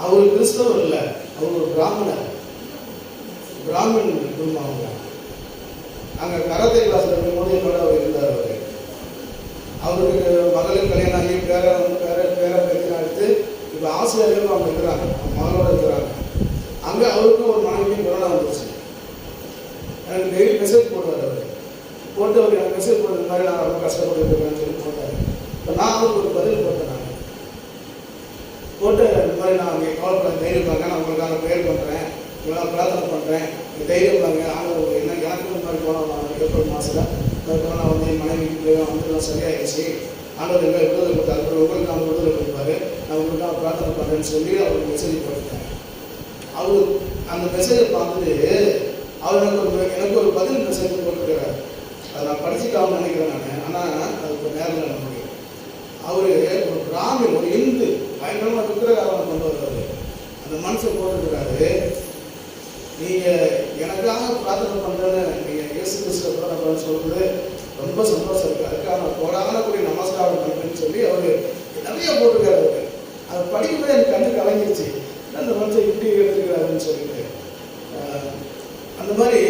அவர் கிறிஸ்தவர் இல்லை, அவர் ஒரு பிராமணன் குடும்பம். அவங்க அங்கே கராத்தே கிளாஸில் இருக்கும்போது என்னோட அவர் இருந்தார். அவருக்கு மகளுக்கு கல்யாணம் ஆகி பேர பேத்தினா எடுத்து இப்போ ஆசிரியர்கள் அவங்க இருக்கிறாங்க, மகளோட இருக்கிறாங்க. அங்கே அவருக்கும் ஒரு மனைவியும் கொரோனா வந்துருச்சு. எனக்கு டெய்லி மெசேஜ் போடுவார். அவர் போட்டு அவர் எனக்கு மெசேஜ் போடுறது மாதிரி நான் ரொம்ப கஷ்டப்பட்டுருக்கேன்னு சொல்லி போட்டார். இப்போ நான் அவருக்கு ஒரு பதில் போட்டேன். நான் போட்டு இந்த மாதிரி நான் அங்கே கவலைப்பட தைரியம் பாருங்க, நான் உங்களுக்காக ப்ரேயர் பண்ணுறேன், உங்களால் பிரார்த்தனை பண்ணுறேன், தைரியம் பாருங்க. அவங்க என்ன எனக்கு இந்த மாதிரி போனோம் ஏப்ரல் மாதத்தில் கொரோனா வந்து என் மனைவி வந்து சரியாயிடுச்சு, ஆண்டவர் எங்களை விடுதலை கொடுத்தாரு, உங்களுக்கு நான் விடுதலை கொடுப்பாரு, நான் உங்களுக்காக பிரார்த்தனை பண்ணுறேன்னு சொல்லி அவருக்கு மெசேஜ் போட்டுட்டேன். அவர் அந்த மெசேஜை பார்த்துட்டு அவர் எனக்கு ஒரு பதில் மெசேஜ் போட்டுருக்கிறார். அதை நான் படிச்சுக்காமல் நினைக்கிறேன் நான். ஆனால் அதுக்கு நேரம் நட முடியும். அவர் ஒரு பிராமின், ஒரு இந்து பயங்கரமாக விக்கிரகாரம் கொண்டு வருவார். அந்த மனுஷன் போட்டுருக்கிறாரு, நீங்கள் எனக்காக பிரார்த்தனை பண்ணுறேன்னு நீங்கள் இயேசு கிறிஸ்துவ பிரார்த்தனை சொல்கிறது ரொம்ப சந்தோஷம் இருக்குது, அதுக்காக நான் போடாத கூடிய நமஸ்காரம் பண்ணுறேன்னு சொல்லி அவர் நிறைய போட்டிருக்காரு. அவர் அதை படிக்கும்போது எனக்கு கண்ணு கலங்கிடுச்சு, அந்த மனுஷன் இப்படி எடுத்துக்கிறாருன்னு சொல்லிட்டு. அந்த மாதிரி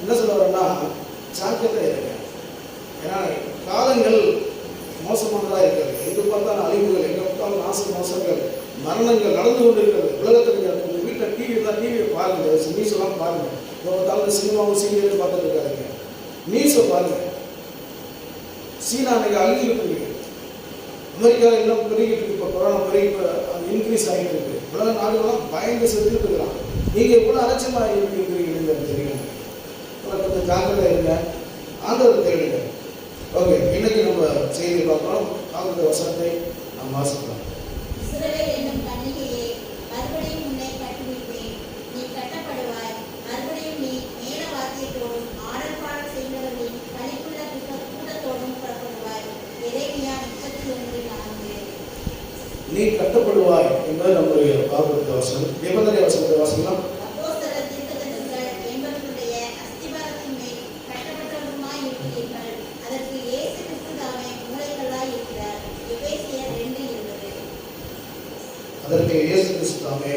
என்ன சொல்ல வரேன்னா, ஜாக்கிரதையாக இருங்க. ஏன்னா காலங்கள் மோசமானதாக இருக்கிறது. எங்கே பார்த்தாலும் அழிவுகள், எங்கே பார்த்தாலும் நாச மோசங்கள், மரணங்கள் நடந்து கொண்டு இருக்கிறது. உலகத்தில் உங்கள் வீட்டில் டிவியை பாருங்கள், நியூஸ் எல்லாம் பாருங்கள். இப்போ பார்த்தாலும் சினிமாவும் சீரியலும் பார்த்துட்டு இருக்காருங்க. நியூஸை பாருங்கள். சீனா அன்றைக்கி அழிஞ்சுக்கிட்டு இருக்கு, அமெரிக்காவில் இன்னும் பெருகிட்டு இருக்கு. இப்போ கொரோனா பெருகி இன்க்ரீஸ் ஆகிட்டு இருக்கு. உலக நாடுகள்லாம் பயந்து செத்துட்டு இருக்கிறான். நீங்கள் எவ்வளோ அலட்சியமாக இருக்கிறீங்க தெரியும். கொஞ்சம் ஜாக்கிரதை இருங்க, ஆண்டவரை தேடுங்க. ஓகே, இன்னைக்கு நம்ம செய்தி பார்க்குறோம். ஆண்டவருடைய வசனத்தை நாம் வாசிக்கலாம். நீ கட்டப்படுவாய் என்பது நம்முடைய பாவத்த வசனம். நிபந்தனை வசனத்தை வாசிக்கலாம். அதற்கு இயேசு கிறிஸ்து தாமே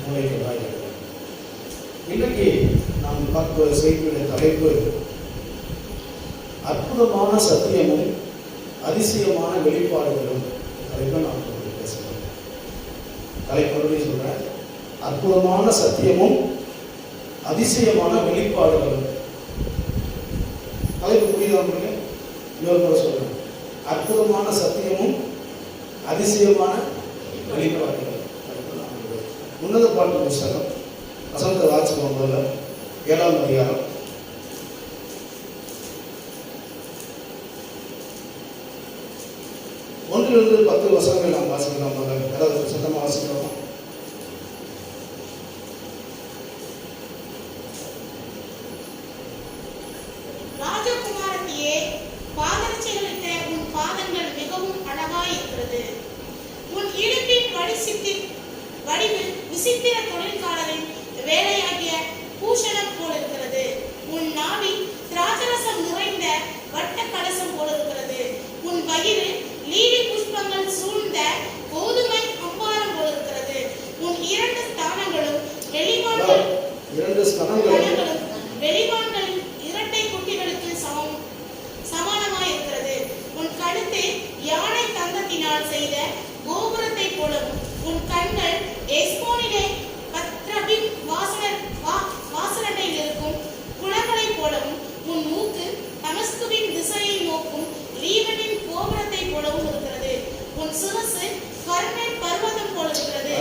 மூளைகளாய் இருக்கிறார். இன்னைக்கு நாம் பார்க்கிற செய்தியுடைய தலைப்பு அற்புதமான சத்தியமும் அதிசயமான வெளிப்பாடுகளும். தலைப்பை நான் பேசுகிறேன். தலைப்பொருளை சொல்கிறேன், அற்புதமான சத்தியமும் அதிசயமான வெளிப்பாடுகளும். தலைப்பு புரியுதா? இன்னொரு முறை சொல்கிறேன், அற்புதமான சத்தியமும் அதிசயமான வெளிப்பாடுகள். உன்னத பாட்டு புஸ்தகம் வசனத்தை வாசிப்போம். முதல்ல 7ஆம் அதிகாரம் 1-10 வசனங்கள் நாம் வாசிக்கலாம். முதல்ல சத்தமாக வாசிக்கிறோம். ராஜகுமாரத்தியே, பாதரட்சைகளிட்ட உன் பாதங்கள் மிகவும் அழகாய் இருக்கிறது. உன் இடுப்பின் வடிவு விசித்திர தொழிற்காரரின் வேலையாகிய பூஷணம் போல் இருக்கிறது. உன் நாவி திராட்சரசம் நிறைந்த வட்ட கலசம் போல் இருக்கிறது. உன் வயிறு லீலி புஷ்பங்கள் சூழ்ந்த கோதுமை அம்பாரம் போல் இருக்கிறது. உன் 2 ஸ்தானங்களும் வெளிவான்களின் இரட்டை குட்டிகளுக்கு சமானமாய் இருக்கிறது. உன் கழுத்தை யானை தந்தத்தினால் செய்த கோபுரத்தை போலவும், உன் கண்கள் எஸ்போனிலே பத்ரபின் வாசலட்டையில் இருக்கும் குளங்களை போலவும், உன் மூக்கு தமஸ்குவின் திசையை நோக்கும் லீபனின் கோபுரத்தை போலவும் இருக்கிறது. உன் சிரசு கர்மேல் பர்வதம் போல இருக்கிறது,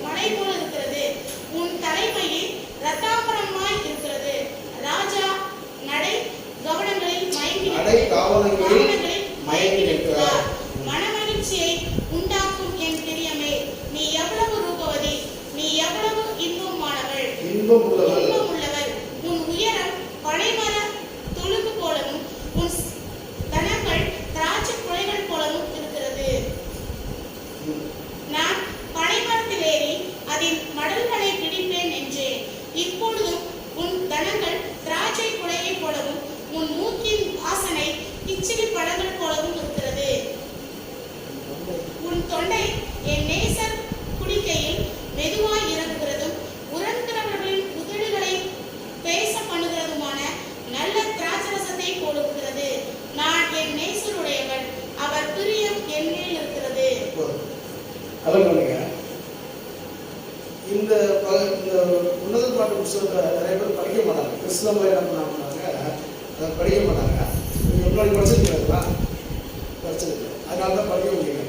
மலை போல இருக்கிறது. உன் தலைமையில் ரத்தாம்பரமாய் இருக்கிறது. ராஜா நடை கவனங்களில் மயங்கி நிற்கிறார். மனமகிழ்ச்சியை உண்டாக்கும் என் பிரியமே, நீ எவ்வளவு ரூபவதி, நீ எவ்வளவு இன்பம் உள்ளவர். உன் உயரம் பனைமர தொழுகு போலவும், உன் தனங்கள் திராட்சை குலைகள் போலவும் இருக்கிறது. நான் என் நேசர் குடிக்கையில் மெதுவாய் இறங்குகிறதும் உறங்குகிறவர்களின் உதடுகளை பேச பண்ணுகிறதுமான நல்ல திராட்சரசத்தை போடுகிறது. நான் என் நேசருடையவன், அவர் பிரியம் என் மேல் இருக்கிறது. இந்த உன்னத பாட்டு புத்தகத்தை நிறைய பேர் படிக்க மாட்டாங்க. கிறிஸ்தவங்களை என்ன பண்ணாங்க, அதை படிக்க மாட்டாங்க. நீங்கள் முன்னாடி படிச்சிருக்கீங்களா? படிச்சிருக்கு, அதனால தான் படிக்க முடியல.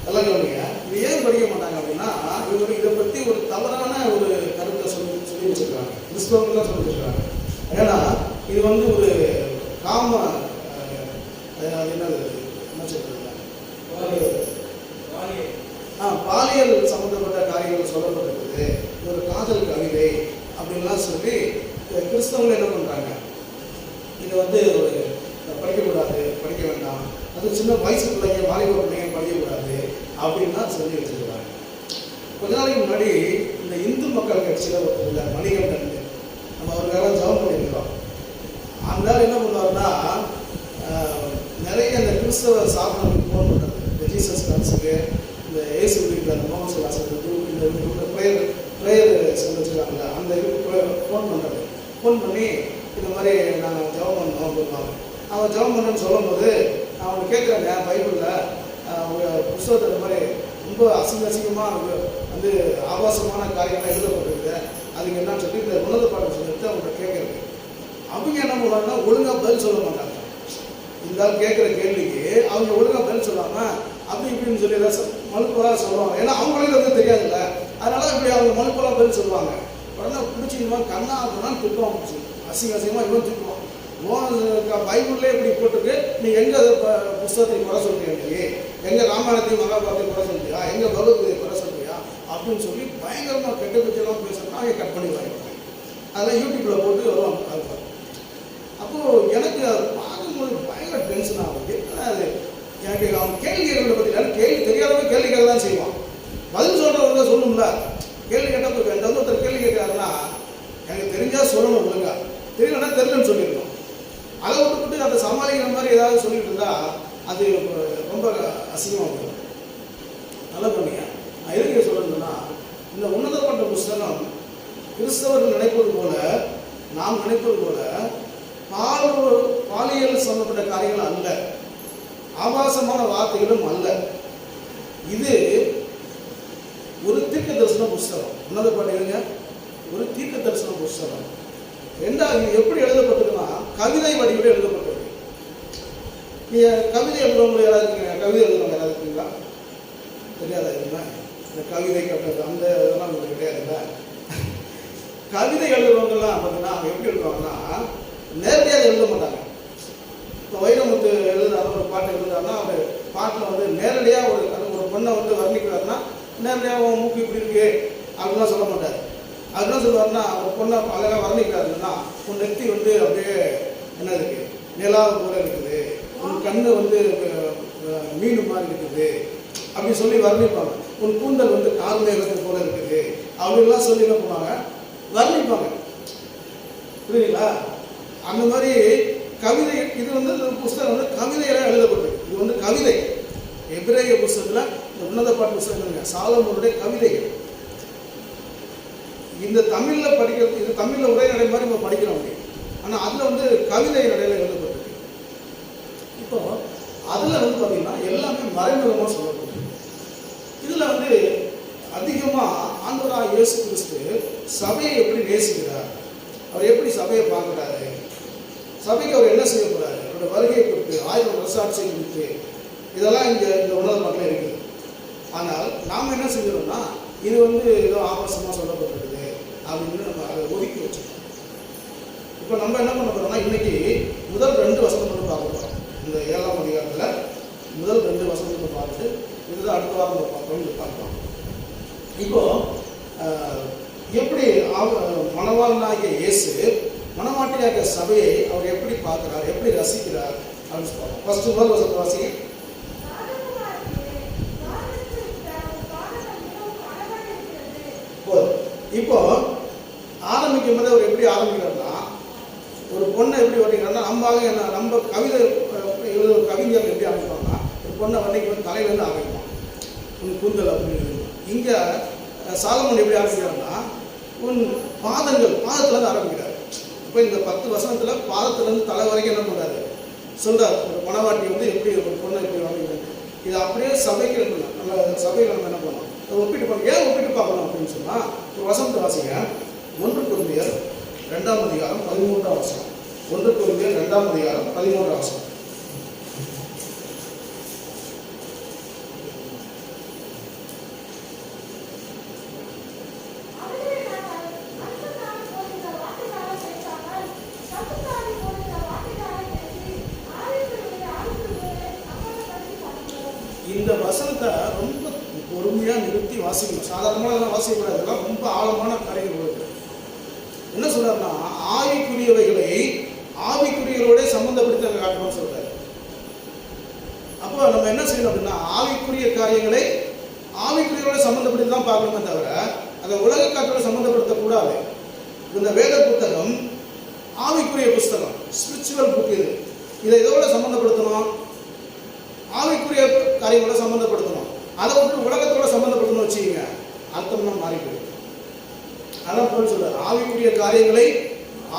நல்லா கவனிங்க. இது ஏன் படிக்க மாட்டாங்க அப்படின்னா, இவங்க இதை பற்றி ஒரு தவறான ஒரு கருத்தை சொல்லி வச்சுருக்காங்க. கிறிஸ்தவர்கள் தான் சொல்லி வச்சுருக்காங்க. ஏன்னா இது வந்து ஒரு காம என்னது என்ன சொல்றது, பாலியல் சம்பந்தப்பட்ட காரியங்கள் சொல்லப்பட்டிருக்குது, ஒரு காதல் கவிதை அப்படின்லாம் சொல்லி கிறிஸ்தவங்க என்ன பண்ணுறாங்க, இதை வந்து ஒரு படிக்கக்கூடாது, படிக்க வேண்டாம், அது சின்ன வயசு பிள்ளைங்க வாலிப பிள்ளைங்க படிக்கக்கூடாது அப்படின்லாம் சொல்லி வச்சுருக்காங்க. கொஞ்ச நாளைக்கு முன்னாடி இந்த இந்து மக்கள் கட்சியில் ஒருத்தர் மணிகண்டன், நம்ம அவருக்காக ஜெபம் பண்ணியிருக்கிறோம். அந்த என்ன பண்ணுவாருன்னா, நிறைய இந்த கிறிஸ்தவ சாதனங்களுக்கு ஃபோன் பண்ணுறது, இந்த ஜீசஸ் டான்ஸுக்கு, இந்த ஏசு வீட்டில் அந்த மோகன் வாசத்துக்கு, இந்த ப்ரேயர் வச்சுருக்காங்கல்ல, அந்த இதுக்கு ஃபோன் பண்ணுறது. ஃபோன் பண்ணி இந்த மாதிரி நாங்கள் ஜெபம் பண்ணோம் அப்படின்வாங்க. அவன் ஜெபம் பண்ணணும்னு சொல்லும் போது அவங்க கேட்குறாங்க, பைபிளில் அவங்க புத்தகத்தை இந்த மாதிரி ரொம்ப அசிங்கமாக வந்து ஆபாசமான காரியங்கள்லாம் எழுதப்பட்டிருக்கு, அதுக்கு என்னன்னு சொல்லி இந்த உன்னத பாடம் சொல்லிட்டு அவங்கள்ட்ட கேட்குறது. அவங்க என்ன பண்ணுவாங்கன்னா ஒழுங்காக பதில் சொல்ல மாட்டாங்க. இந்த கேட்குற கேள்விக்கு அவங்க ஒழுங்காக பதில் சொல்லாமல் அப்படி இப்படின்னு சொல்லி ஏதாவது மலுப்பலாக சொல்லுவாங்க. ஏன்னா அவங்களே வந்து தெரியாதுல்ல, அதனால இப்படி அவங்க மலுப்பலாக பதில் சொல்லுவாங்க. உடனே பிடிச்சிக்குமா கண்ணா அப்படின்னா திட்டுவான், அசிங்கமாக இவன் திட்டுவான். பைபிள்லேயே இப்படி போட்டுருக்கு, நீ எங்கே புஸ்தகத்தையும் குறை சொல்றியா, நீ எங்கள் ராமாயணத்தையும் மகாபாரத்தையும் குறை சொல்றியா, எங்கள் பகவத்கீதையை குறை சொல்றியா அப்படின்னு சொல்லி பயங்கரமாக கெட்ட பச்செல்லாம் பேசுகிறா. அவங்க கட் பண்ணி வாங்கிப்பாங்க. அதெல்லாம் யூடியூப்பில் போட்டு வருவாங்க பார்ப்பாங்க. அப்போது எனக்கு அதை பார்க்கும்போது பயங்கர டென்ஷன் ஆகும். என்ன அது, எனக்கு அவன் கேள்வி கேட்கறத பற்றி கேள்வி தெரியாதவங்க கேள்வி கேட்க தான் செய்வான். பதில் சொல்கிறவங்க சொல்லணும்ல. கேள்வி கேட்டால் எந்த ஒருத்தர் கேள்வி கேட்குறாருன்னா எனக்கு தெரிஞ்சால் சொல்லணும், ஒழுங்கா தெரியலன்னா தெரியலன்னு சொல்லிடணும். அதை விட்டுவிட்டு அதை சமாளிக்கிற மாதிரி ஏதாவது சொல்லிட்டு இருந்தால் அது ரொம்ப அசிங்கமாக இருக்கும். நல்லா பண்ணிங்க. நான் எதுக்கு சொல்லணும்னா, இந்த உன்னதப்பட்ட புஸ்தகம் கிறிஸ்தவர்கள் நினைப்பது போல, நாம் நினைப்பது போல பாலியல் சம்பந்தப்பட்ட காரியங்கள் அல்ல, ஆபாசமான வார்த்தைகளும் அல்ல. இது ஒரு தீர்க்க தரிசன புஸ்தகம். உன்னதப்பட்ட ஒரு தீர்க்க தரிசன புஸ்தகம். ரெண்டாவது எப்படி எழுதப்பட்டதுன்னா கவிதை வடிவில் எழுதப்பட்டது. நீங்கள் கவிதை எழுதுறவங்க யாராவது இருக்கீங்க? கவிதை எழுதுறவங்க யாராவது இருக்கீங்களா? தெரியாதா? இல்லைங்களா? இந்த கவிதை கட்டுறது அந்த இதெல்லாம் உங்களுக்கு கிடையாதுல்ல. கவிதை எழுதுறவங்கலாம் பார்த்தீங்கன்னா அவங்க எப்படி எழுதுவாங்கன்னா நேரடியாக எழுத மாட்டாங்க. இப்போ வைரமுத்து எழுதுறாரு, ஒரு பாட்டு எழுதுறாருன்னா அவர் பாட்டில் வந்து நேரடியாக ஒரு பொண்ணை வந்து வர்ணிக்கிறாருன்னா நேரடியாக மூக்கு இப்படி இருக்கு அப்படின்லாம் சொல்ல மாட்டார். அதுதான் சொல்லுவாருன்னா, ஒரு பொண்ணை அழகாக வர்ணிக்கிறாருன்னா உன் நெத்தி வந்து அப்படியே என்ன இருக்குது, நிலாவு போல இருக்குது, உன் கண்ணு வந்து மீன் மாதிரி இருக்குது அப்படி சொல்லி வர்ணிப்பாங்க. உன் கூந்தல் வந்து கால் மேகத்தை போல இருக்குது அப்படின்லாம் சொல்லி என்ன பண்ணுவாங்க, வர்ணிப்பாங்க. புரியுங்களா? அந்த மாதிரி கவிதை. இது வந்து புஸ்தகம் வந்து கவிதையெல்லாம் எழுதப்பட்டது. இது வந்து கவிதை. எபிரேய புஸ்தகத்தில் இந்த உன்னத பாட்டு புஸ்தகம் சாலமோனுடைய கவிதைகள். இந்த தமிழில் படிக்கிறது, இது தமிழில் உரைநடை மாதிரி நம்ம படிக்கிறோம் அப்படி. ஆனால் அதில் வந்து கவிதை நடையில் எழுதப்பட்டிருக்கு. இப்போ அதில் வந்து பார்த்தீங்கன்னா எல்லாமே மறைமுகமாக சொல்லப்பட்டிருக்கு. இதில் வந்து அதிகமாக ஆண்டவராகிய இயேசு கிறிஸ்து சபையை எப்படி நேசிக்கிறார், அவர் எப்படி சபையை பார்க்குறாரு, சபைக்கு அவர் என்ன செய்ய போகிறாரு, அவருடைய வருகை குறித்து, 1000 வருஷாட்சியை குறித்து, இதெல்லாம் இந்த உன்னத பாட்டில் இருக்குது. ஆனால் நாம் என்ன செஞ்சிடோம்னா இது வந்து ஏதோ ஆபாசமாக சொல்லப்பட்டிருக்குது அப்படின்னு நம்ம அதை ஒதுக்கி வச்சுக்கோம். இப்போ நம்ம என்ன பண்ண போகிறோம்னா இன்னைக்கு முதல் 2 வசனம் மட்டும் பார்க்க போகிறோம். இந்த 7ஆம் அதிகாரத்தில் முதல் 2 வசனத்தை பார்த்துட்டு இதுதான் அடுத்த வாரம் நம்ம பார்க்கலாம். இப்போ எப்படி மணவாளனாகிய இயேசு மணவாட்டியாகிய சபையை அவர் எப்படி பார்க்கிறார், எப்படி ரசிக்கிறார் அப்படின்னு சொல்லுவாங்க. ஃபர்ஸ்ட் முதல் வசனத்தை வாசிங்க. இப்போ ஆரம்பிக்கும் போது அவர் எப்படி ஆரம்பிக்கிறார்னா, ஒரு பொண்ணை எப்படி வர்ணிக்கிறாருன்னா நம்ம கவிதை கவிஞர் எப்படி ஆரம்பிப்பாங்கன்னா ஒரு பொண்ணை வர்ணிக்கும் தலையிலேருந்து ஆரம்பிப்பான். உன் கூந்தல் அப்படின்னு. இங்கே சாலமோன் எப்படி ஆரம்பிக்கிறாங்கன்னா உன் பாதங்கள், பாதத்துலேருந்து ஆரம்பிக்கிறார். இப்போ இந்த 10 வசனத்தில் பாதத்துலேருந்து தலை வரைக்கும் என்ன பண்ணுறாரு சொல்கிறார். ஒரு மணவாட்டி எப்படி ஒரு பொண்ணை எப்படி வாங்கிக்கிறாங்க. இது அப்படியே சபைக்கு இருக்கணும். நம்ம சபையில் நம்ம என்ன பண்ணோம், அதை ஒப்பிட்டு பார்க்கணும். ஏன் ஒப்பிட்டு பார்க்கணும் அப்படின்னு சொன்னால், ஒரு வசனத்தை வாசிங்க. 1 கொரிந்தியர் 2ஆம் அதிகாரம் 13ஆம் வசனம். 1 கொரிந்தியர் 2ஆம் அதிகாரம் 13ஆம் வசனம். இந்த வசனத்தை ரொம்ப பொறுமையாக நிறுத்தி வாசிக்கணும். சாதாரணமாக அதெல்லாம் வாசிக்கக்கூடாது. இதெல்லாம் ரொம்ப ஆழமான கரைகள் இருக்கு. என்ன சொல்றாருன்னா, ஆவிக்குரியவைகளை ஆவிக்குரியவர்களோட சம்பந்தப்படுத்தி அங்கே காட்டணும்னு சொல்றாரு. அப்போ நம்ம என்ன செய்யணும் அப்படின்னா, ஆவிக்குரிய காரியங்களை ஆவிக்குரியவரோட சம்பந்தப்படுத்தி தான் பார்க்கணுமே தவிர அதை உலக காற்றோட சம்பந்தப்படுத்தக்கூடாது. இந்த வேத புத்தகம் ஆவிக்குரிய புஸ்தகம், ஸ்பிரிச்சுவல் புக். இதை இதோட சம்பந்தப்படுத்தணும், ஆவிக்குரிய காரியங்களோட சம்பந்தப்படுத்தணும். அதை விட்டு உலகத்தோட சம்பந்தப்படுத்தணும் வச்சுக்கோங்க, அர்த்தம்னா மாறி போயிடும். அதான் பொருள் சொல்றாரு, ஆவிக்குரிய காரியங்களை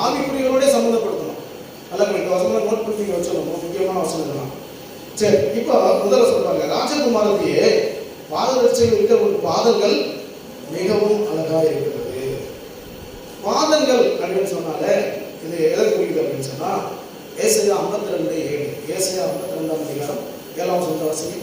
ஆவிக்குரியவரோட சம்பந்தப்படுத்தணும். அல்ல இந்த வசனம் நோட் பண்ணி வச்சிடணும், முக்கியமான வசனம் தான். சரி, இப்போ முதல்ல சொல்றாங்க, ராஜகுமாரத்தையே பாதரட்சையில் இருக்க ஒரு பாதங்கள் மிகவும் அழகா இருக்கிறது. பாதங்கள் அப்படின்னு சொன்னாலே இது எதை குறிக்குது அப்படின்னு சொன்னா, ஏசாயா 52:7. ஏசாயா 52ஆம் அதிகாரம் 7ஆம் வசனத்தை வாசிங்க.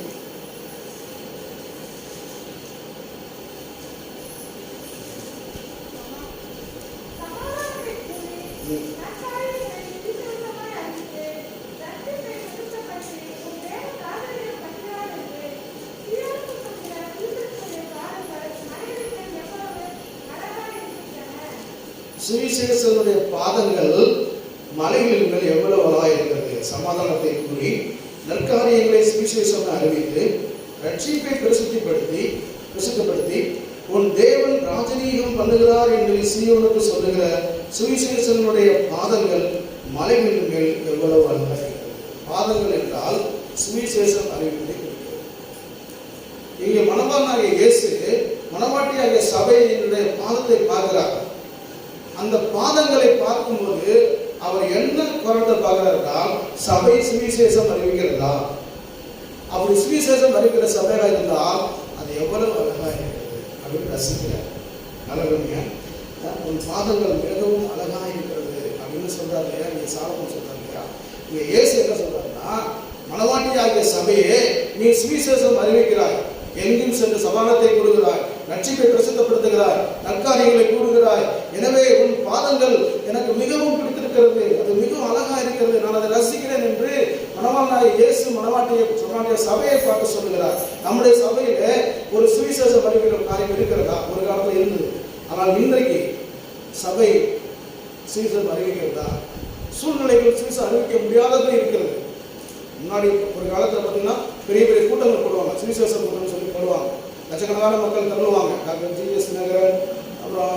சுவிசேஷனுடைய பாதங்கள் மலைகளின் மேல் எவ்வளவு அழகாக இருக்கிறது. சமாதானத்தை கூறி நற்காரியங்களை சுவிசேஷம் அறிவித்து ரட்சிப்பை பிரசித்தப்படுத்தி உன் தேவன் ராஜரீகம் பண்ணுகிறார் என்று சீயோனுக்கு சொல்லுகிற சுவிசேஷனுடைய பாதங்கள் மலைகளின் மேல் எவ்வளவு அழகாக இருக்கிறது. பாதங்கள் என்றால் சுவிசேஷம் அறிவிப்பதை குறிக்கிறது. இங்கே மணவாளனாகிய இயேசு மணவாட்டியாகிய சபையினுடைய பாதத்தை பார்க்கிறார். அந்த பாதங்களை பார்க்கும்போது அவர் என்ன குரத்தை பார்க்கிறார், சபை சுவிசேஷம் அறிவிக்கிறதா? அப்படி சுவிசேஷம் அறிவிக்கிற சபையா இருந்தால் அது எவ்வளவு அழகா இருக்கிறது அப்படின்னு ரசிக்கிறார். அழகுங்க, உன் பாதங்கள் மிகவும் அழகா இருக்கிறது அப்படின்னு சொல்றாரு இல்லையா, நீ சாலமோன் சொல்றாரு இல்லையா. இங்க இயேசு என்ன சொல்றாருன்னா, மணவாட்டியாகிய சபையே நீ சுவிசேஷம் அறிவிக்கிறாய், எங்கும் சென்று சமாதானத்தை கூறுகிறாய், ரட்சிப்பை பிரசித்தப்படுத்துகிறாய், நற்காரியங்களை கூறுகிறாய். எனவே உன் பாதங்கள் எனக்கு மிகவும் பிடித்திருக்கிறது, அது மிகவும் அழகா இருக்கிறது, நான் அதை ரசிக்கிறேன் என்று மணவாளனாகிய இயேசு மணவாட்டிய சபையை பார்த்து சொல்லுகிறார். நம்முடைய சபையில ஒரு சுவிசேஷம் அறிவிக்கிற காரியம் இருக்கிறதா? ஒரு காலத்தில் இருந்தது. ஆனால் இன்றைக்கு சபை சுவிசேஷம் அறிவிக்கிறதா? சூழ்நிலைகள் சுவிசேஷம் அறிவிக்க முடியாதது இருக்கிறது. முன்னாடி ஒரு காலத்தில் பார்த்தீங்கன்னா பெரிய பெரிய கூட்டங்கள் போடுவாங்க, சுவிசேஷம் கூட்டம்னு சொல்லி போடுவாங்க. லட்சக்கணக்கான மக்கள் தருவாங்க. டாக்டர் ஜிஎஸ் நகர், அப்புறம்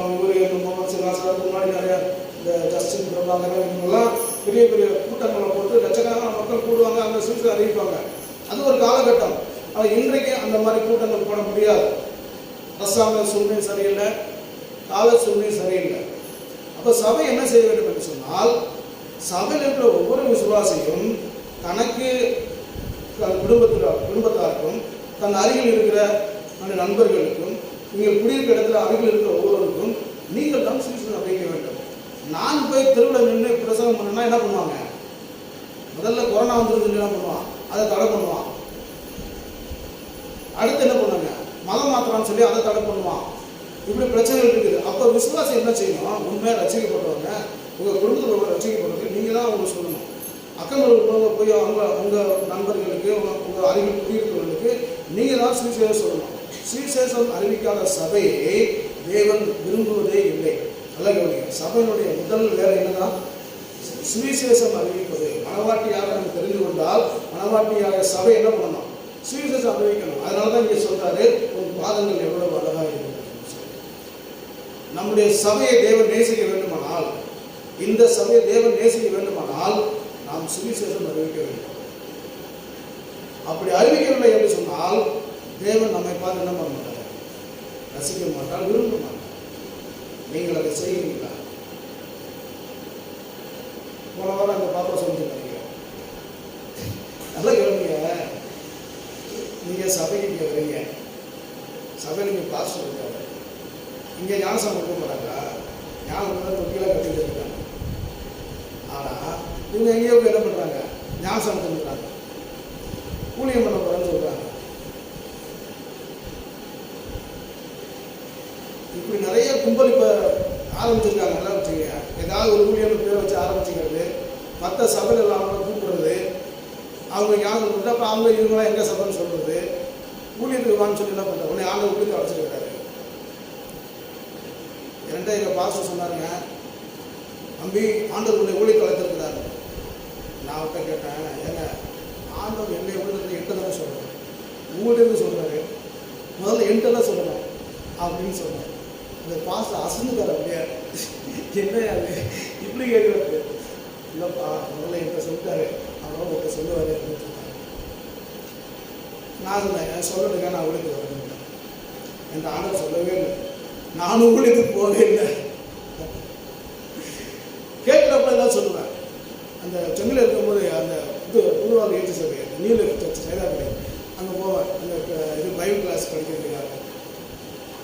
முகமது சிலாசர், முன்னாடி நிறைய இந்த ஜஸ்டின் பிரபாகரன், இவங்கெல்லாம் பெரிய பெரிய கூட்டங்களை போட்டு லட்சக்கணக்கான மக்கள் கூடுவாங்க, அங்கே சுவிசேஷம் அறிவிப்பாங்க. அது ஒரு காலகட்டம். ஆனால் இன்றைக்கு அந்த மாதிரி கூட்டங்கள் போட முடியாது. அரசாங்க சூழ்நிலை சரியில்லை, கால சூழ்நிலை சரியில்லை. அப்போ சபை என்ன செய்ய வேண்டும் என்று சொன்னால், சபையில் இருக்கிற ஒவ்வொரு விசுவாசியும் தனக்கு, தன் குடும்பத்தாருக்கும், தன் அருகில் இருக்கிற நண்பர்களுக்கும், நீங்கள் குடியிருக்கிற இடத்துல அருகில் இருக்கிற ஒவ்வொருவருக்கும் நீங்கள் தான் சுவிசேஷம் அறிவிக்க வேண்டும். நான் போய் தெருவில் நின்று பிரசங்கம் பண்ணா என்ன பண்ணுவாங்க? முதல்ல கொரோனா வந்துருந்து என்ன பண்ணுவான், அதை தடை பண்ணுவான். அடுத்து என்ன பண்ணுவாங்க, மதம் மாத்திரான்னு சொல்லி அதை தடை பண்ணுவான். இப்படி பிரச்சனைகள் இருக்குது. அப்போ விசுவாசம் என்ன செய்யணும்? உண்மையாக ரசிக்கப்பட்டவங்க, உங்கள் குடும்பத்தில் ரசிக்கப்பட்டவங்க நீங்கள் தான் அவங்க சொல்லணும். அக்கங்களுக்கு போய் அவங்க நண்பர்களுக்கு, உங்கள் அருகில் குடியிருப்பவர்களுக்கு நீங்கள் தான் சுவிசேஷம் சொல்லணும். சுவிசேஷம் அறிவிக்காத சபையை தேவன் விரும்புவதே இல்லை. அல்ல, சபையினுடைய முதல் வேலை என்னதான்? சுவிசேஷம் அறிவிப்பது. மணவாட்டியாக நம்ம தெரிந்து கொண்டால் மணவாட்டியாக சபை என்ன பண்ணணும்? சுவிசேஷம் அறிவிக்கணும். அதனால தான் இங்கே சொல்றாரு, உன் பாதங்கள் எவ்வளவு அழகாக இருக்கிறது. நம்முடைய சபையை தேவன் நேசிக்க வேண்டுமானால், இந்த சபையை தேவன் நேசிக்க வேண்டுமானால் நாம் சுவிசேஷம் அறிவிக்க வேண்டும். அப்படி அறிவிக்கவில்லை என்று சொன்னால் தேவன் நம்மை பார்த்து என்ன பண்ண மாட்டார்? ரசிக்க மாட்டார், விரும்ப மாட்டார். நீங்கள் அதை செய்கிறீங்களா? போன வாரம் அந்த பாப்பா சொல்லி நினைக்கிறேன். நல்லா கேளுங்க. நீங்கள் சபைக்கு இங்கே வரீங்க, சபையில் நீங்கள் பாஸ்டர் இருக்காங்க, இங்கே ஞானசாமி இருக்க மாட்டாங்களா? ஞானம் தான் தொட்டியெல்லாம் கட்டிட்டு இருக்காங்க. ஆனால் இவங்க எங்கேயோ போய் என்ன பண்ணுறாங்க? ஞானசாமி தந்துடுறாங்க, ஊழியம் பண்ண போகிறேன்னு சொல்கிறாங்க. இப்படி நிறைய கும்பல் இப்போ ஆரம்பிச்சிருக்காங்க. நல்லா வச்சுங்க, ஏதாவது ஒரு ஊழியர் பேரை வச்சு ஆரம்பிச்சுக்கிறது, மற்ற சபையில் எல்லாம் அவங்கள கூப்பிடுறது, அவங்க ஞாபகம் கொடுத்து அப்போ அவங்க இவங்களாம் எங்கே சபைன்னு சொல்கிறது, ஊழியத்துக்கு வான்னு சொல்லி என்ன பண்ணுறாங்க? உடனே ஆண்டு ஊழியத்தை அழைச்சிருக்காரு. என்கிட்ட எங்கள் பாஸ்டர் சொன்னாருங்க, தம்பி ஆண்டவருடைய ஊழியத்தை அழைத்திருக்கிறாரு. நான் அவர்கிட்ட கேட்டேன், ஏங்க ஆண்டவர் என்னை ஊழியத்தை என்கிட்ட தானே சொல்கிறேன், ஊழியர்னு சொல்கிறாரு, முதல்ல என்கிட்ட தான் சொல்லணும் அப்படின்னு சொன்னேன். இந்த பாஸ்டர் அசந்துக்கார். அப்படியே என்ன அது இப்படி கேட்குறது? இல்லைப்பா, முதல்ல என்கிட்ட சொல்லிட்டாரு, அவரும் உங்கள்கிட்ட சொல்லுவார் அப்படின்னு சொன்னாங்க. நான் சொன்னேன், சொல்லணுங்க, நான் ஊழியத்துக்கு வரேன். என் ஆண்டவர் சொல்லவே இல்லை, நானும் ஊழியத்துக்கு போகவே இல்லை. கேட்குறப்ப தான் சொல்லுவேன். அந்த சென்னையில் இருக்கும்போது அந்த புதுவாக ஏற்றி சபை நியூ லைஃப் சர்ச் சைதாபுரி அங்கே போவேன். அந்த இது பைபிள் கிளாஸ் படிக்கிறதுக்காக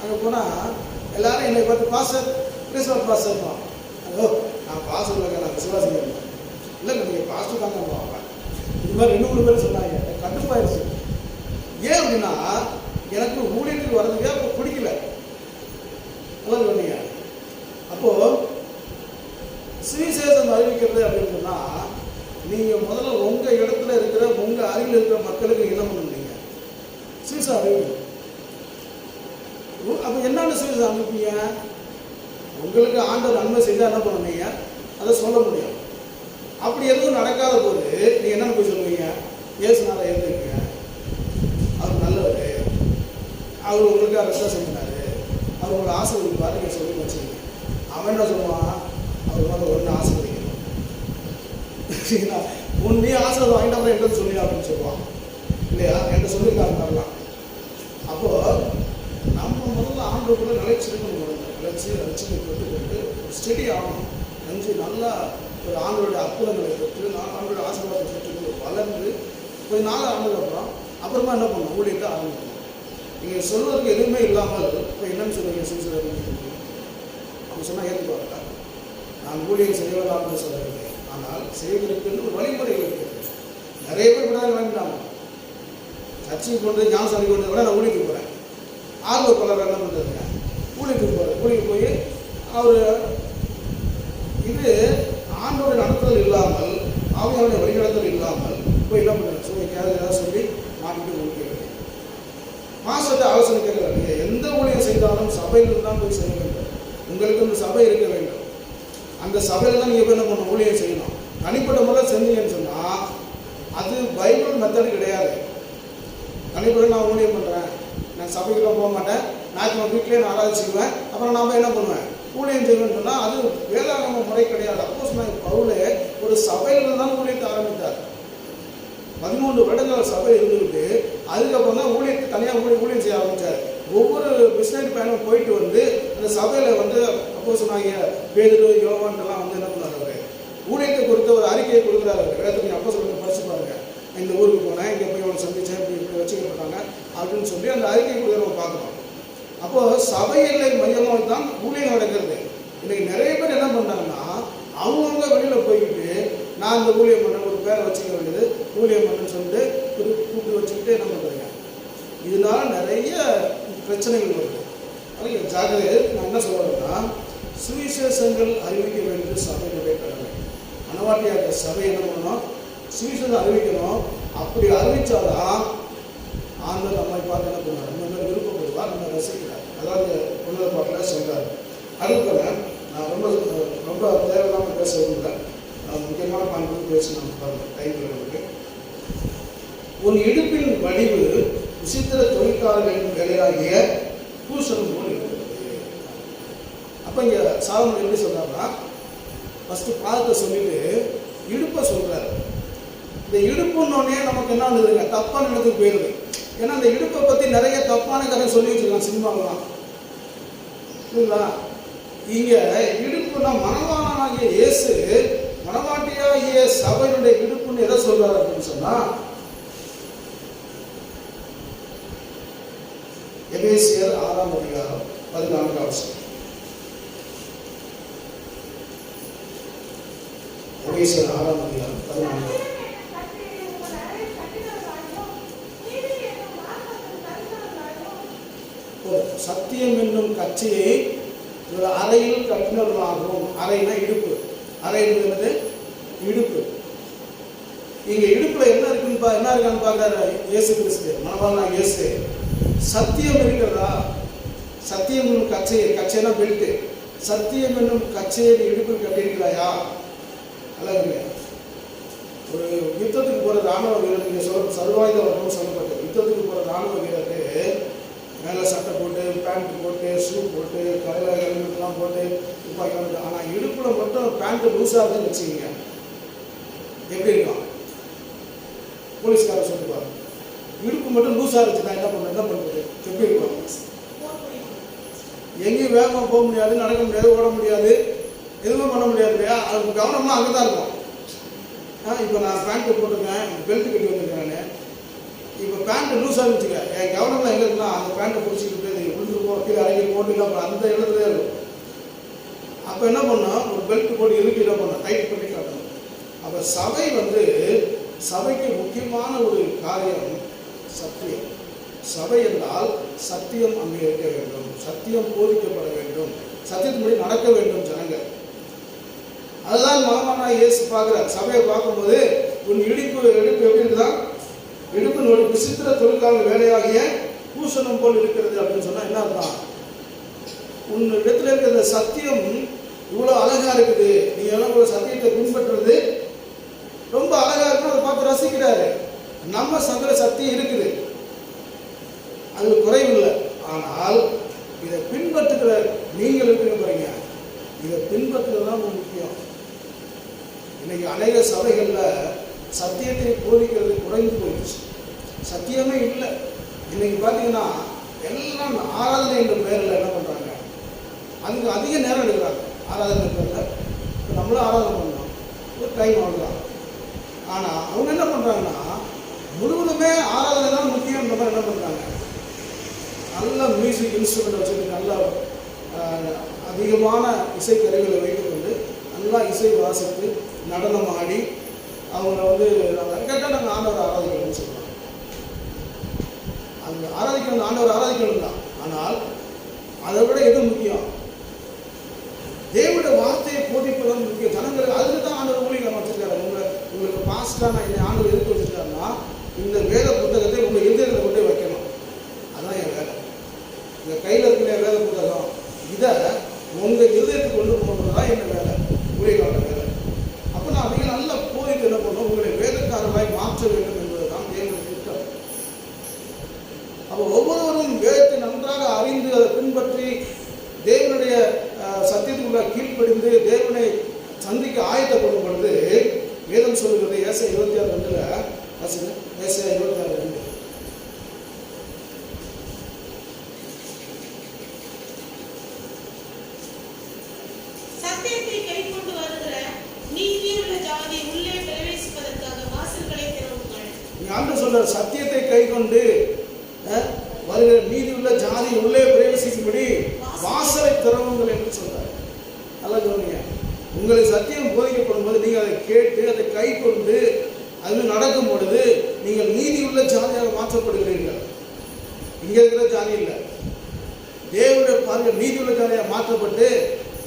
அங்கே போனால் எல்லாரும் என்னை பார்த்து பாஸ்டர் கிறிஸ்தவர் பாஸ்டர் தான். அதோ நான் பாஸ்டர் இல்லைங்க, நான் விசுவாசிங்க இல்லைங்க, நீங்கள் பாஸ்டர் தாங்க போவாங்க. இது மாதிரி 2-3 பேர் சொன்னாங்க. கட்டுப்பாயிருச்சு. ஏன் அப்படின்னா எனக்கு ஊழியத்துக்கு வர்றதுக்கே அப்போ பிடிக்கல. அதான் சொன்னீங்க. அப்போது சுவிசேஷம் அறிவிக்கிறது அப்படின்னு சொன்னால் நீங்கள் முதல்ல உங்கள் இடத்துல இருக்கிற உங்கள் அருகில் இருக்கிற மக்களுக்கு என்ன பண்ணுவீங்க? சுவிசேஷம் அறிவிக்கணும். அப்போ என்னென்ன சுவிசேஷம் அனுப்பிங்க? உங்களுக்கு ஆண்டவர் நன்மை செய்தால் என்ன பண்ணுவீங்க? அதை சொல்ல முடியும். அப்படி எதுவும் நடக்காத போது நீங்கள் என்னென்னு போய் சொல்லுவீங்க? இயேசுனால எழுந்திருக்கீங்க, அவர் நல்லவர், அவர் உங்களுக்காக ரசம் செஞ்சினாரு, அவர் உங்களை ஆசீர்வதிப்பார், நீங்கள் சொல்லி வச்சுக்கீங்க. அவன் என்ன சொல்லுவான்? அவர் மேலே ஒன்று ஆசீர்வதிக்கணும், நீ ஆசீர்வாதம் வாங்கிட்டு அப்புறம் என்கிட்ட சொல்லி அப்படின்னு சொல்லுவான் இல்லையா? என்கிட்ட சொல்லியிருக்காங்க தரலாம். அப்போது நம்ம முதல்ல ஆண்டவர்களை நிலைச்சிருக்கணும். நிலைச்சி கொண்டு ஸ்டெடி ஆகணும். நெஞ்சு நல்லா ஒரு ஆண்டவருடைய அற்புதங்களை பெற்று ஆண்டோட ஆசீர்வாதத்தை பெற்று வளர்ந்து கொஞ்ச நாள் ஆனதுக்கப்புறம் அப்புறமா என்ன பண்ணணும்? ஊழியத்தை ஆரம்பிக்கணும். நீங்கள் சொல்வதற்கு எதுவுமே இல்லாமல் இப்போ என்னன்னு சொல்லுவீங்க? சுவிசேஷம் அப்படி சொன்னால் ஏற்றுக்குவாங்க. நான் ஊழியம் செய்யலாம் அப்படின்னு சொல்லவில்லை, ஆனால் செய்வதற்கு ஒரு வழிமுறைகள் இருக்கிறது. நிறைய பேர் கூட வாங்கிட்டாங்க. சர்ச்சைக்கு கொண்டு ஞானசாமி கொண்டு கூட நான் ஊழியத்துக்கு போகிறேன். ஆர்வ பலர் என்ன பண்ணுறதுங்க? ஊழியத்துக்கு போகிறேன். ஊழியத்துக்கு போய் அவர் இது ஆண்டோட நடத்துதல் இல்லாமல், ஆவியாருடைய வழிநடத்தல் இல்லாமல் போய் என்ன பண்ணுறேன்? சொல்லிக்காது ஏதாவது சொல்லி மாட்டிட்டு ஊழிக்க மாசத்தை ஆலோசனை கேட்கல. நீங்கள் எந்த ஊழியம் செய்தாலும் சபையில் தான் போய் செய்ய வேண்டும். உங்களுக்கு அந்த சபை இருக்க வேண்டும். அந்த சபையில் தான் நீங்கள் போய் என்ன பண்ணணும்? ஊழியம் செய்யணும். தனிப்பட்ட முறையில் செஞ்சீங்கன்னு சொன்னால் அது பைபிள் மெத்தட் கிடையாது. தனிப்பட்ட நான் ஊழியம் பண்ணுறேன், நான் சபைக்குள்ள போக மாட்டேன், நான் வீட்டிலேயே நான் ஆராய்ச்சிக்குவேன், அப்புறம் நாம் என்ன பண்ணுவேன்? ஊழியம் செய்வேன்னு சொன்னால் அது வேதாகம முறை கிடையாது. அப்போஸ்தலனாகிய பவுல் ஒரு சபையில் தான் ஊழியத்தை ஆரம்பித்தார். 13 வருடங்கள் சபை இருந்துக்கிட்டு அதுக்கப்புறம் தான் ஊழியத்தை தனியாக ஊழியம் செய்ய ஆரம்பித்தார். ஒவ்வொரு பிஸ்னரி பயணம் போயிட்டு வந்து அந்த சபையில் வந்து அப்போஸ்தலனாகிய பேதுரு, யோவான்லாம் வந்து என்ன பண்ணார்? அவர் ஊழியத்தை குறித்த ஒரு அறிக்கையை கொடுக்குறாரு. வேதத்துக்கு அப்போஸ்தலனை படிச்சு பாருங்க. இந்த ஊருக்கு போனேன், இங்கே போய் அவனை சந்திச்சேன், இப்படி வச்சுக்கப்பட்டாங்க அப்படின்னு சொல்லி அந்த அறிக்கை கொடுக்குறவங்க பார்க்குறோம். அப்போது சபையில்லை மையமாக தான் ஊழியம் நடக்கிறது. இன்றைக்கி நிறைய பேர் என்ன பண்ணாங்கன்னா அவங்கவுங்க வெளியில் போய்கிட்டு நான் இந்த ஊழியம் பண்ண ஒரு பேரை வச்சுக்க வேண்டியது ஊழியம் பண்ணுன்னு சொல்லிட்டு கூப்பிட்டு வச்சுக்கிட்டு என்ன பண்ணுறீங்க? இதனால நிறைய பிரச்சனைகள் வருது. அதனால் ஜாகிரதை. நான் என்ன சொல்கிறேன்னா, சுவிசேஷங்கள் அறிவிக்க வேண்டியது சபையினுடைய கடமை. மனவாட்டியாக சபை என்ன பண்ணணும்? சுவிசேஷம் அறிவிக்கணும். அப்படி அறிவித்தாதான் ஆண்டவர் நம்மை பார்த்து என்ன பண்ணுவார்? நம்ம மேலே விருப்பப்படுவார், நம்ம ரசிக்கிறார். அதாவது உன்னத பாட்டில் சொல்கிறார். அதுபோல நான் ரொம்ப தேவையில்லாமல் பேச விரும்பல. முக்கியமான பாயிண்ட் பேசி நம்ம பாருங்கள். டைமில் நமக்கு உன் இடுப்பின் வடிவு விசித்திர தொழிற்காரர்களின் வேலையாகிய பூசணம் போல் இருக்கிறது. அப்போ இங்கே சாலமோன் எப்படி சொல்கிறாருன்னா, ஃபஸ்ட்டு பாதத்தை சொல்லிட்டு இடுப்பை சொல்கிறார். இந்த இடுப்புன்னொன்னே நமக்கு என்ன இருந்ததுங்க? தப்பான இடத்துக்கு போயிடுது. ஏன்னா அந்த இடுப்பை பற்றி நிறைய தப்பான கதை சொல்லி வச்சிருக்காங்க சினிமாவெல்லாம், இல்லைங்களா? இங்கே இடுப்புனா மணவாளனாகிய இயேசு மணவாட்டியாகிய சபையினுடைய இடுப்புன்னு எதை சொல்றாரு அப்படின்னு சொன்னா, எபேசியர் 6ஆம் அதிகாரம் 14ஆம் வசனம். எபேசியர் 6ஆம் அதிகாரம் 14. சத்தியம் என்னும் கட்சியை அறையில் கட்டினவர்களாகவும், அறைனா இடுப்பு, அறை என்பது இடுப்பு. இங்க இடுப்புல என்ன இருக்கான்னு பார்க்கிறாரு இயேசு கிறிஸ்து, மணவாளனாகிய இயேசு. சத்தியம் இருக்கிறதா? சத்தியம் என்னும் கச்சைனா பெல்ட். சத்தியம் என்னும் கச்சையை இடுப்பில் கட்டியிருக்கிறாயா? அல்ல, ஒரு யுத்தத்துக்கு போற ராணுவ வீரர், நீங்க சர்வாயுத வர்க்கம் சொல்லப்பட்டது. யுத்தத்துக்கு போற ராணுவ வீரருக்கு மேலே சட்டை போட்டு, பேண்ட் போட்டு, ஷூ போட்டு, கரையில் ஹெல்மெட்லாம் போட்டு துப்பாக்கி. ஆனால் இடுப்பில் மட்டும் பேண்ட்டு லூஸாக இருக்குன்னு வச்சுக்கிங்க, எப்படி இருக்கும்? போலீஸ்காரர் சொல்லுவார், இடுப்பு மட்டும் லூஸாக இருந்துச்சுன்னா என்ன பண்ணுறது, எப்படி இருக்கும்? எங்கேயும் வேகமாக போக முடியாது, நடக்க முடியாது, ஓட முடியாது, எதுவுமே பண்ண முடியாது இல்லையா? அதுக்கு கவனம்லாம் அங்கே தான் இருக்கும். இப்போ நான் பேண்ட்டு போட்டிருக்கேன், பெல்ட் கட்டி வந்துருக்கேன். இப்போ பேண்ட்டு லூஸாக இருந்துச்சுங்க, என் கவனம்லாம் எங்கே இருக்குன்னா அந்த பேண்ட்டை பிடிச்சிக்கிட்டு விழுந்து கீழே இறங்கி போட்டு அப்புறம் அந்த இடத்துல இருக்கும். அப்போ என்ன பண்ணோம், ஒரு பெல்ட் போட்டு இறுக்கி என்ன பண்ணோம், டைட் பண்ணி காட்டணும். அப்போ சபைக்கு முக்கியமான ஒரு காரியம் சத்தியம். சபை என்றால் சத்தியம் அங்கே இருக்க வேண்டும், சத்தியம் போதிக்கப்பட வேண்டும், சத்தியத்தின்படி நடக்க வேண்டும் ஜனங்கள். அதுதான் மணவாளனாகிய இயேசு பார்க்கிறார். சபையை பார்க்கும்போது உன் இடுப்பு எப்படி இருக்குதான், இடுப்பினோட விசித்திர தொழிற்கால வேலையாகிய பூசணம் போல் இருக்கிறது அப்படின்னு சொன்னா என்ன அர்த்தம்? உன் இடத்துல இருக்கிற சத்தியம் இவ்வளோ அழகா இருக்குது, நீ எல்லாம் ஒரு சத்தியத்தை பின்பற்றுறது ரொம்ப அழகா இருக்கும். அதை பார்த்து ரசிக்கிறாரு. நம்ம சந்திர சத்தியம் இருக்குது, அது குறைவில்லை. ஆனால் இதை பின்பற்றுகிற நீங்கள் இருக்கிற பாருங்க, இதை பின்பற்றுறது தான் முக்கியம். இன்னைக்கு அநேக சபைகள்ல சத்தியத்தை போதிக்கிறது குறைந்து போயிடுச்சு, சத்தியமே இல்லை. இன்னைக்கு பார்த்தீங்கன்னா எல்லாம் ஆராதனை என்ற பெயரில் என்ன பண்ணுறாங்க, அதுக்கு அதிக நேரம் எடுக்கிறாங்க. ஆராதனை பேரில் இப்போ நம்மளும் ஆராதனை பண்ணோம், ஒரு டைம் அவ்வளோதான். ஆனால் அவங்க என்ன பண்ணுறாங்கன்னா முழுவதுமே ஆராதனை தான் முக்கியம். மாதிரி என்ன பண்ணுறாங்க, நல்ல மியூசிக் இன்ஸ்ட்ருமெண்ட் வச்சுட்டு, நல்ல அதிகமான இசைக்கருவிகளை வைத்துக்கொண்டு நல்லா இசை வாசித்து நடனம் ஆடி அவங்கள கேட்டால் நாங்கள் ஆண்டவர் ஆராதிக்கணும்னு சொல்லுவாங்க. அந்த ஆராதிக்கணும், ஆண்டவர் ஆராதிக்கணும் தான். ஆனால் அதை விட எது முக்கியம், தேவனுடைய வார்த்தையை போதிப்பதும் முக்கியம். ஜனங்களுக்கு அதுக்கு தான் ஆண்டவர் ஊழியம் வச்சிருக்காரு. உங்களுக்கு பாஸ்டாக நான் இந்த ஆண்டவர் எதுக்கு வச்சிருக்காருன்னா, இந்த வேத புத்தகத்தை உங்கள் இதயத்தில் கொண்டு வைக்கணும். அதான் என் வேலை. இந்த கையில் இருக்கிற வேத புத்தகம் இதை உங்கள் இதயத்துக்கு கொண்டு போகிறது தான் என்ன வேலை, ஊழியக்கான வேலை. அப்போ நான் அவங்க நல்ல போதித்து என்ன பண்ணோம், உங்களை வேதக்காரர்களாய் மாற்ற வேண்டும் என்பது தான் தேவனுடைய திட்டம். அப்போ ஒவ்வொருவரும் வேதத்தை நன்றாக அறிந்து அதை பின்பற்றி தேவனுடைய சத்தியத்துக்குள்ள கீழ்ப்படிந்து தேவனை சந்திக்க ஆயத்தப்படும் பொழுது வேதம் சொல்லுகிறது. ஏசாயா 26:2 ஏசாயா 26:2 சத்தியத்தை கைக்கொண்டு வருகிற நீதியுள்ள ஜாதி உள்ளே பிரவேசிப்பதற்காக வாசல்களை திறவுங்கள். ஆண்டவர் சொல்றார், சத்தியத்தை கைக்கொண்டு வருகிற நீதியுள்ள ஜாதி உள்ளே பிரவேசிக்கும்படி வாசலை திறவுங்கள் என்று சொல்றார். நல்லா கவனிங்க. உங்களுக்கு சத்தியம் போதிக்கப்படும் போது நீங்கள் அதை கேட்டு அதை கை கொண்டு அது நடக்கும் பொழுது நீங்கள் நீதியுள்ள ஜாதியாக மாற்றப்படுகிறீர்கள். இங்க இருக்கிற ஜாதி இல்லை, தேவனுடைய பார்வை நீதியுள்ள ஜாதியாக மாற்றப்பட்டு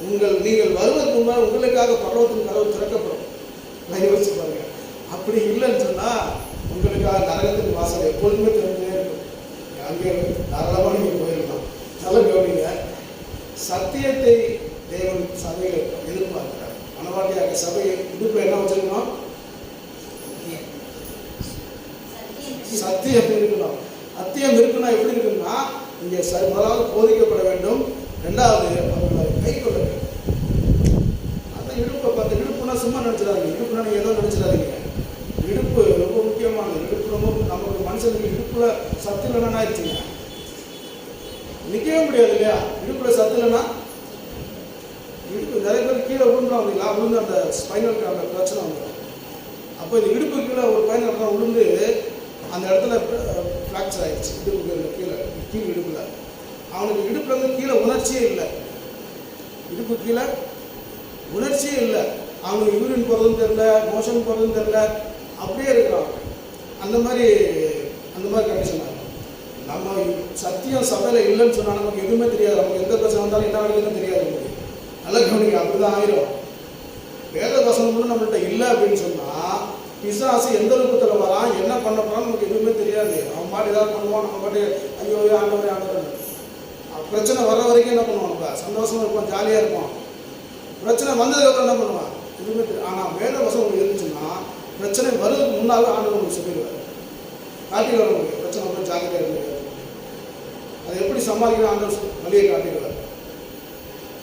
நீங்கள் வருவதற்கு முன்பாக உங்களுக்காக பரலோகத்தின் கதவு திறக்கப்படும். நான் யோசிச்சு பாருங்க. அப்படி இல்லைன்னு சொன்னா உங்களுக்காக நரகத்தின் வாசல் எப்பொழுதுமே திறந்தே இருக்கும். அங்கே தாராளமாக நீங்கள் போயிருக்கலாம். நல்ல கவனிங்க. சத்தியத்தை தேவன் சபையை எதிர்பார்க்கிறார். மனவாட்டியாக சபையை இடுப்பு என்ன வச்சிருக்கணும், சத்தியம் இருக்கணும். சத்தியம் இருக்குன்னா எப்படி இருக்குன்னா, இங்கே முதலாவது போதிக்கப்பட வேண்டும், ரெண்டாவது அவர்களை கை கொள்ள வேண்டும். அந்த இடுப்பை பார்த்து, இடுப்புனா சும்மா நினைச்சிடாதீங்க, இடுப்புனா நீங்கள் ஏதோ நினைச்சிடாதீங்க. இடுப்பு ரொம்ப முக்கியமானது. இடுப்பு ரொம்ப நமக்கு மனுஷனுக்கு இடுப்பு இடுப்புல சத்து இல்லைன்னா ஆயிடுச்சுங்க, நிற்கவே முடியாது இல்லையா? இடுப்புல சத்து இல்லைன்னா இடுப்பு நிறைய பேர் கீழே விழுந்துடும் அப்படிங்களா, விழுந்து அந்த ஸ்பைனல் அந்த பிரச்சனை வந்துடும். அப்போ இந்த இடுப்பு கீழே ஒரு பையன் இருக்கான், விழுந்து அந்த இடத்துல ஃப்ராக்சர் ஆகிடுச்சு. இடுப்பு கீழே கீழ் இடுப்பில் அவனுக்கு இடுப்புலேருந்து கீழே உணர்ச்சியே இல்லை, இடுப்பு கீழே உணர்ச்சியே இல்லை. அவனுக்கு யூரின் போகிறதும் தெரில, மோஷன் போகிறதும் தெரில, அப்படியே இருக்கிறான். அந்த மாதிரி கண்டிஷன் ஆகும். நம்ம சத்தியம் சபையில் இல்லைன்னு சொன்னால் நமக்கு எதுவுமே தெரியாது. நமக்கு எந்த பிரச்சனை வந்தாலும் என்ன நடக்குதுன்னு தெரியாது. நமக்கு நல்ல கவனிக்க அப்படிதான் ஆயிரும். வேத வசனம் கூட நம்மள்கிட்ட இல்லை அப்படின்னு சொன்னால் பிசாசு எந்த ரூபத்தில் வரான், என்ன பண்ண போறான்னு நமக்கு எதுவுமே தெரியாது. அவன் பாட்டு ஏதாவது பண்ணுவான், நம்ம பாட்டு ஐயோ ஆண்டவரே பிரச்சனை வர்ற வரைக்கும் என்ன பண்ணுவான், நம்ம சந்தோஷமா இருப்போம், ஜாலியாக இருப்போம். பிரச்சனை வந்ததுக்கப்புறம் என்ன பண்ணுவான் எதுவுமே தெரியும். ஆனால் வேத வசனம் இருந்துச்சுன்னா பிரச்சனை வருவதுக்கு முன்னாலே ஆண்டவர் உங்களுக்கு சொல்லிடுவார், காட்டிடுவார். உங்களுக்கு பிரச்சனை வந்து ஜாக்கிரதையாக இருக்கு, அதை எப்படி சமாளிக்கணும் ஆண்டவர் வழியை காட்டிடுவார்.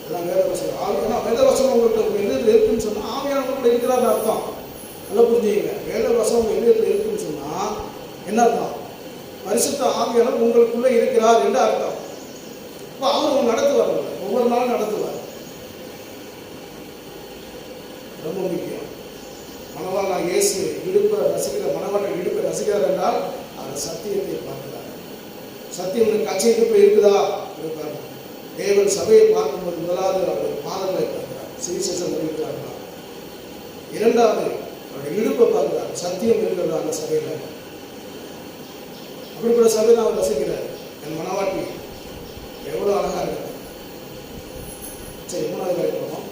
அதான் வேத வசனம். ஆனால் வேத வசனம் உங்கள்கிட்ட எதிர்த்து இருக்குன்னு சொன்னால் ஆவியானவர் கூட இருக்கிறான்னு அர்த்தம். நல்லா புரிஞ்சுக்கங்க. வேத வசனம் உங்கள் எதிர்த்து இருக்குன்னு சொன்னால் என்ன அர்த்தம்? பரிசுத்த ஆவியானவர் உங்களுக்குள்ளே இருக்கிறார் என்று அர்த்தம். இப்போ அவர் அவங்க நடத்துவார், ஒவ்வொரு நாளும் நடத்துவார். ரொம்ப முக்கியம். மணவாளன் இயேசு இடுப்பை ரசிக்கிறார், மணவாளன் இடுப்பை ரசிக்கிறார் என்றால் அவர் சத்தியத்தை பார்க்கிறார். சத்தியம் கட்சி இடுப்பு இருக்குதா இருப்பார். தேவன் சபையை பார்க்கும்போது முதலாவது அவருடைய பாதங்களை பார்க்கிறார், சுவிசேஷம் இருக்கிறார்களா. இரண்டாவது அவருடைய இடுப்பை பார்க்கிறார், சத்தியம் இருக்கிறதா அந்த சபையில். அப்படிப்பட்ட சபை தான் அவர் ரசிக்கிறார். என் மணவாட்டி எவ்வளோ அழகாக இருக்கிறார். சரி, மூணாவது வரை போனோம்.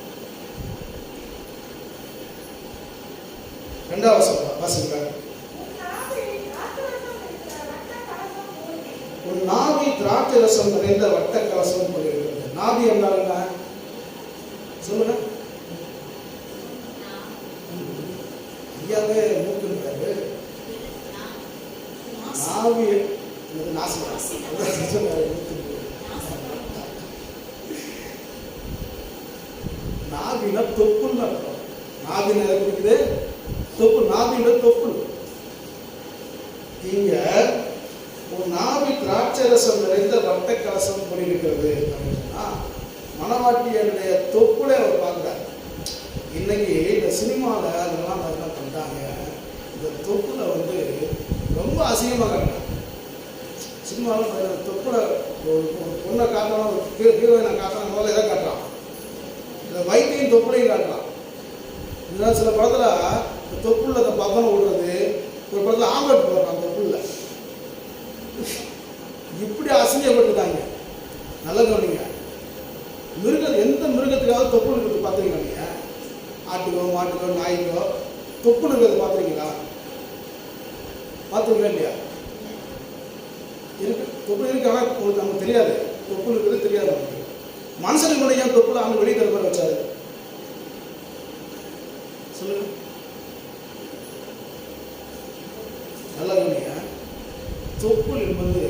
ரெண்டாவது வாசிக்கிறார். ஒரு நாவி திராட்சை ரசம் நிறைந்த வட்ட கலசம் போலிருக்கிறது. நாவி என்றால் என்ன சொல்லுங்க? ஐயாவே மூக்குன்றாரு. நாவி நாவினா தொப்புன்னு அர்த்தம். நாவின் எதை குறிக்குது? தொப்பு. நாவின தொப்பு. இங்க ஒரு நாவி திராட்சை ரசம் நிறைந்த வட்ட கலசம் போலிருக்கிறது அப்படின்னா மணவாட்டியனுடைய தொப்புல அவர் பார்க்கிறார். இன்னைக்கு இந்த சினிமாவில் அதெல்லாம் என்ன பண்ணிட்டாங்க, இந்த தொப்புல வந்து ரொம்ப அசிங்கமாக காட்டுறாங்க. சினிமாவில் தொப்புல ஒரு பொண்ணை காட்டணும், ஒரு ஹீரோயினை காட்டணும், முதல்ல எதை காட்டுறான், இந்த வயிற்றையும் தொப்புலையும் காட்டுறான். இதனால் சில படத்தில் தொப்புள்ள அந்த பப்பனை விடுறது, ஒரு படத்தில் ஆம்பட் போடுறான் தொப்புள்ள. இப்படி அசிங்கப்பட்டுட்டாங்க. நல்ல கவனிங்க. எந்த மிருகத்துக்காவது தொப்பு இருக்கிறது பார்த்துருக்கீங்க நீங்கள்? ஆட்டுக்கோ மாட்டுக்கோ நாய்க்கோ தொப்பு இருக்கிறது பார்த்துருக்கீங்களா? பார்த்துருக்கா இல்லையா? இருக்கு, தொப்பு இருக்கு. ஆனால் உங்களுக்கு நமக்கு தெரியாது, தொப்பு இருக்கிறது தெரியாது நமக்கு. மனுஷனுக்கு கூட ஏன் தொப்புல அவங்க வெளியே தரப்ப வச்சாரு சொல்லுங்க? நல்லா கவனிங்க. தொப்புள் என்பது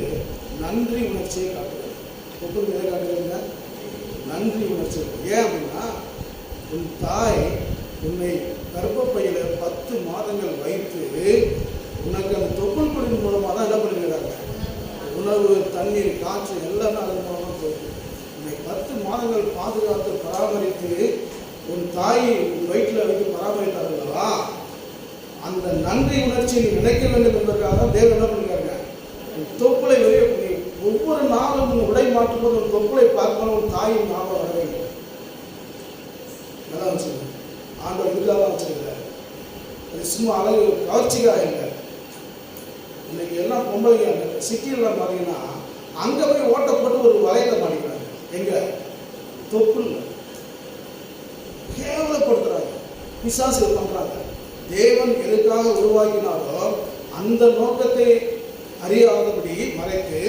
நன்றி உணர்ச்சியை காட்டுகிறது. தொப்புள் எதை காட்டுகிறதுங்க? நன்றி உணர்ச்சி. ஏன் அப்படின்னா உன் தாய் உன்னை கர்ப்பப்பையில 10 மாதங்கள் வைத்து உனக்கு அந்த தொப்புள் கொடியின் மூலமாக தான் என்ன பண்ணிக்கிறாங்க, உணவு, தண்ணீர், காற்று எல்லாமே அதன் மூலமாக போகுது. உன்னை 10 மாதங்கள் பாதுகாத்து பராமரித்து உன் தாயை உன் வயிற்றில் வைத்து பராமரித்தார்களா, அந்த நன்றி உணர்ச்சியை நீ நினைக்க வேண்டும் என்பதற்காக தேவன் என்ன பண்ணிருக்காங்க, தொப்புளை வெளியே ஒவ்வொரு நாளும் உடை மாற்றும் போது ஒரு தொப்புளை பார்க்கணும், ஒரு தாயின் ஞாபகம் வர வேண்டும். நல்லா வச்சுருங்க. ஆண்டவர் இதுக்காக தான் வச்சிருக்கிறார். அது சும்மா அழகு கவர்ச்சிக்காக இல்லை. இன்னைக்கு எல்லாம் பொம்பளைங்க சிட்டியில் பார்த்தீங்கன்னா அங்கே போய் ஓட்ட போட்டு ஒரு வளையத்தை மாட்டிக்கிறாங்க. எங்க தொப்புள் கேவலப்படுத்துறாங்க, பிசாசு பண்றாங்க. தேவன் எதுக்காக உருவாக்கினாலோ அந்த நோக்கத்தை அறியாதபடி மறைத்து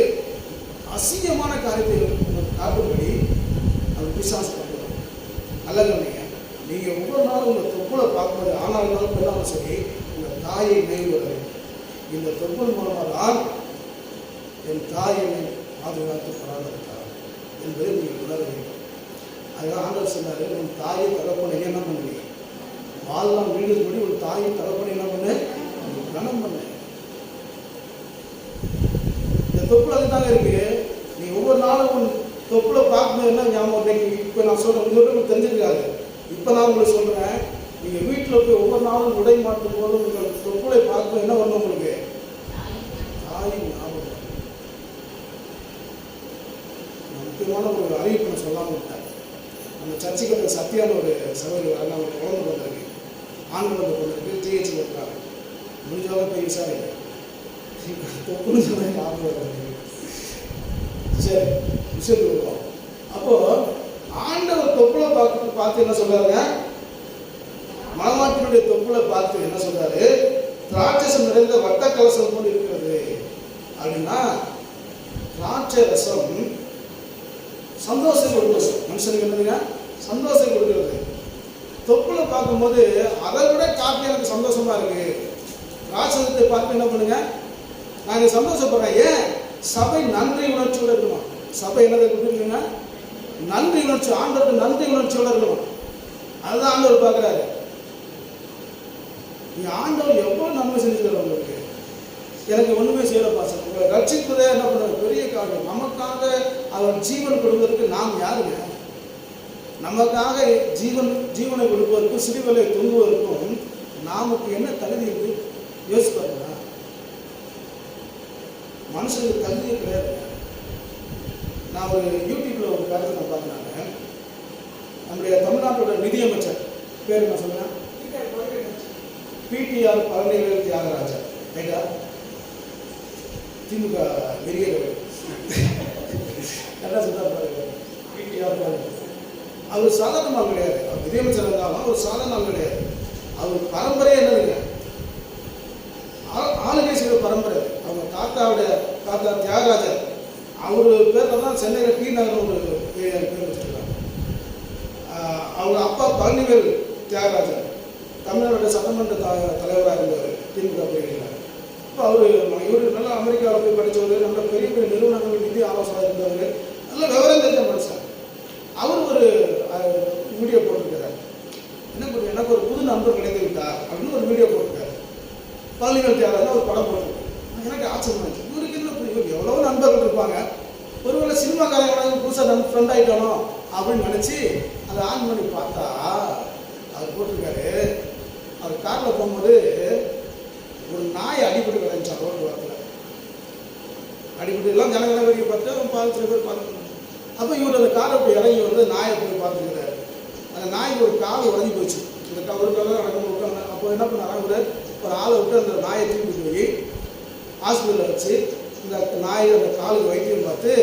அசிங்கமான காரியத்தை காட்டும்படி அது பிசாசு பண்ணுறாங்க. நல்ல கவனிங்க. நீங்கள் ஒவ்வொரு நாளும் உங்கள் தொப்புளை பார்க்கும்போது ஆனாலும் பெண்ணாலும் சரி உங்கள் தாயை நினைவு வர வேண்டும். இந்த தொப்புள் மூலமாக தான் என் தாயை பாதுகாத்து பராமரித்தார் என்பதை நீங்கள் உணர வேண்டும். அதுதான் ஆண்டவர் சொன்னார், உன் தாயை தகப்பனை என்ன பண்ணுவீங்க, வாழ்நாள் வீடு கூடி ஒரு தாயை தகப்பனை என்ன பண்ணு, கனம் பண்ணு. தொப்புள் அதுதாங்க இருக்கு. நீ ஒவ்வொரு நாளும் உன் தொப்புளை பார்க்கும்போது என்ன ஞாபகம்? இப்போ நான் சொல்கிறேன், உங்களுக்கு தெரிஞ்சிருக்காது. இப்போ நான் உங்களுக்கு சொல்கிறேன், நீங்கள் வீட்டில் போய் ஒவ்வொரு நாளும் உடை மாற்றும் போது உங்கள் தொப்புளை பார்க்கும்போது என்ன வரணும் உங்களுக்கு? தாயின் ஞாபகம். முக்கியமான ஒரு அறிவிப்பு நான் சொல்லாமல் விட்டேன். அந்த சர்ச்சைக்கு அந்த சத்தியான ஒரு சகோதரி வரல, அவங்க குழந்தை வந்திருக்கு, ஆண் குழந்தை வந்திருக்கு, ஜிஹெச் இருக்கிறாங்க. முடிஞ்சவங்க போய் விசாரிங்க. தொப்புன்னு சொன்ன ஞாபகம். சரி, விஷயத்துக்கு வருவோம். அப்போ ஆண்டவர் தொப்புளை பார்த்து என்ன சொல்றாங்க? மணவாட்டினுடைய தொப்புளை பார்த்து என்ன சொல்றாரு? திராட்சரசம் நிறைந்த வட்ட கலசம் போல் இருக்கிறது அப்படின்னா, திராட்சை ரசம் சந்தோஷம் கொடுக்கிறது. மனுஷனுக்கு என்னதுங்க? சந்தோஷம் கொடுக்கிறது. தொப்புளை பார்க்கும்போது அதை விட காப்பி எனக்கு சந்தோஷமா இருக்கு. திராட்சரசத்தை பார்த்து என்ன பண்ணுங்க? நாங்கள் சந்தோஷப்படுறோம். ஏன்? சபை நன்றி உணர்ச்சியோட இருக்கணும். சபை என்னதை கொடுக்குறீங்கன்னா நன்றி உணர்ச்சி, ஆண்டவருக்கு நன்றி உணர்ச்சியோட இருக்கணும். அதுதான் ஆண்டவர் பார்க்குறாரு. நீ ஆண்டவர் எவ்வளோ நன்மை செஞ்சுக்கிற உங்களுக்கு, எனக்கு ஒன்றுமே செய்யலப்பா சார், உங்களை ரட்சிப்பதே என்ன பண்ணுறது பெரிய காரணம். நமக்காக அவர் ஜீவன் கொடுப்பதற்கு நாம் யாருங்க? நமக்காக ஜீவனை கொடுப்பதற்கும் சிறுவலை தொங்குவதற்கும் நமக்கு என்ன தகுதி இருக்கு? யோசிப்பாருங்களா? மனுஷனுக்கு தகுதியே கிடையாது. நான் ஒரு யூடியூப்ல ஒரு கருத்தை நான் பார்க்குறாங்க. நம்முடைய தமிழ்நாட்டோட நிதியமைச்சர் பேர் என்ன சொல்லுங்க? பிடிஆர் பழனிவேல் தியாகராஜர். ரைட்டா? திமுக வெறியர்கள் என்ன சொல்றாரு பாருங்க. பிடிஆர் அவர் சாதாரண கிடையாது. அவர் நிதியமைச்சர் இருந்தாலும் அவர் சாதாரண கிடையாது. அவர் பரம்பரையே என்னதுங்க? ஆளுகை செய்த பரம்பரை. அவங்க தாத்தா தியாகராஜர், அவர் பேரில் தான் சென்னையில் டி நகர் ஒரு பேர் வச்சுருக்காங்க. அவங்க அப்பா பழனிவேல் தியாகராஜர் தமிழ்நாடு சட்டமன்ற தலைவராக இருந்தவர் திமுக பிரிவில். இப்போ இவர் நல்லா அமெரிக்காவில் போய் படித்தவர், நல்ல பெரிய பெரிய நிறுவனங்கள் நிதி ஆலோசனை இருந்தவர், நல்ல விவரம் தெரிஞ்ச மனுஷன். அவர் ஒரு வீடியோ போட்டிருக்கிறார். என்ன பண்ணுறது, எனக்கு ஒரு புது நண்பர் கிடைத்து விட்டார் அப்படின்னு ஒரு வீடியோ போட்டிருக்காரு. பழனிவேல் தியாகராஜர் ஒரு படம் போட்டிருக்காரு. எனக்கு ஆச்சரியமா இருந்துச்சு. இவருக்கு என்ன இவர் எவ்வளோ நண்பர்கள் இருப்பாங்க, ஒருவேளை சினிமாக்காரங்க புதுசாக ஃப்ரெண்ட் ஆகிட்டானோ அப்படின்னு நினச்சி அதை ஆன் பண்ணி பார்த்தா அவர் போட்டிருக்காரு. அவர் காரில் போகும்போது ஒரு நாய் அடிபட்டு கிடந்துச்சா ரோடு வாரத்தில். அடிபட்டு எல்லாம் ஜனங்களை வரைக்கும் பார்த்து சில பேர் பார்த்துக்கணும். அப்போ இவர் அந்த காரை போய் இறங்கி வந்து நாயை போய் பார்த்துக்கிறாரு. அந்த நாய்க்கு ஒரு கால் உடஞ்சி போச்சு. இந்த ஒரு காலம் நடக்கும் விட்டாங்க. அப்போ என்ன பண்ணாங்க, ஒரு ஆளை விட்டு அந்த நாயை தூக்கிட்டு போய் ஹாஸ்பிட்டலில் வச்சு இந்த நாய் அந்த காலுக்கு வைத்தியம் பார்த்து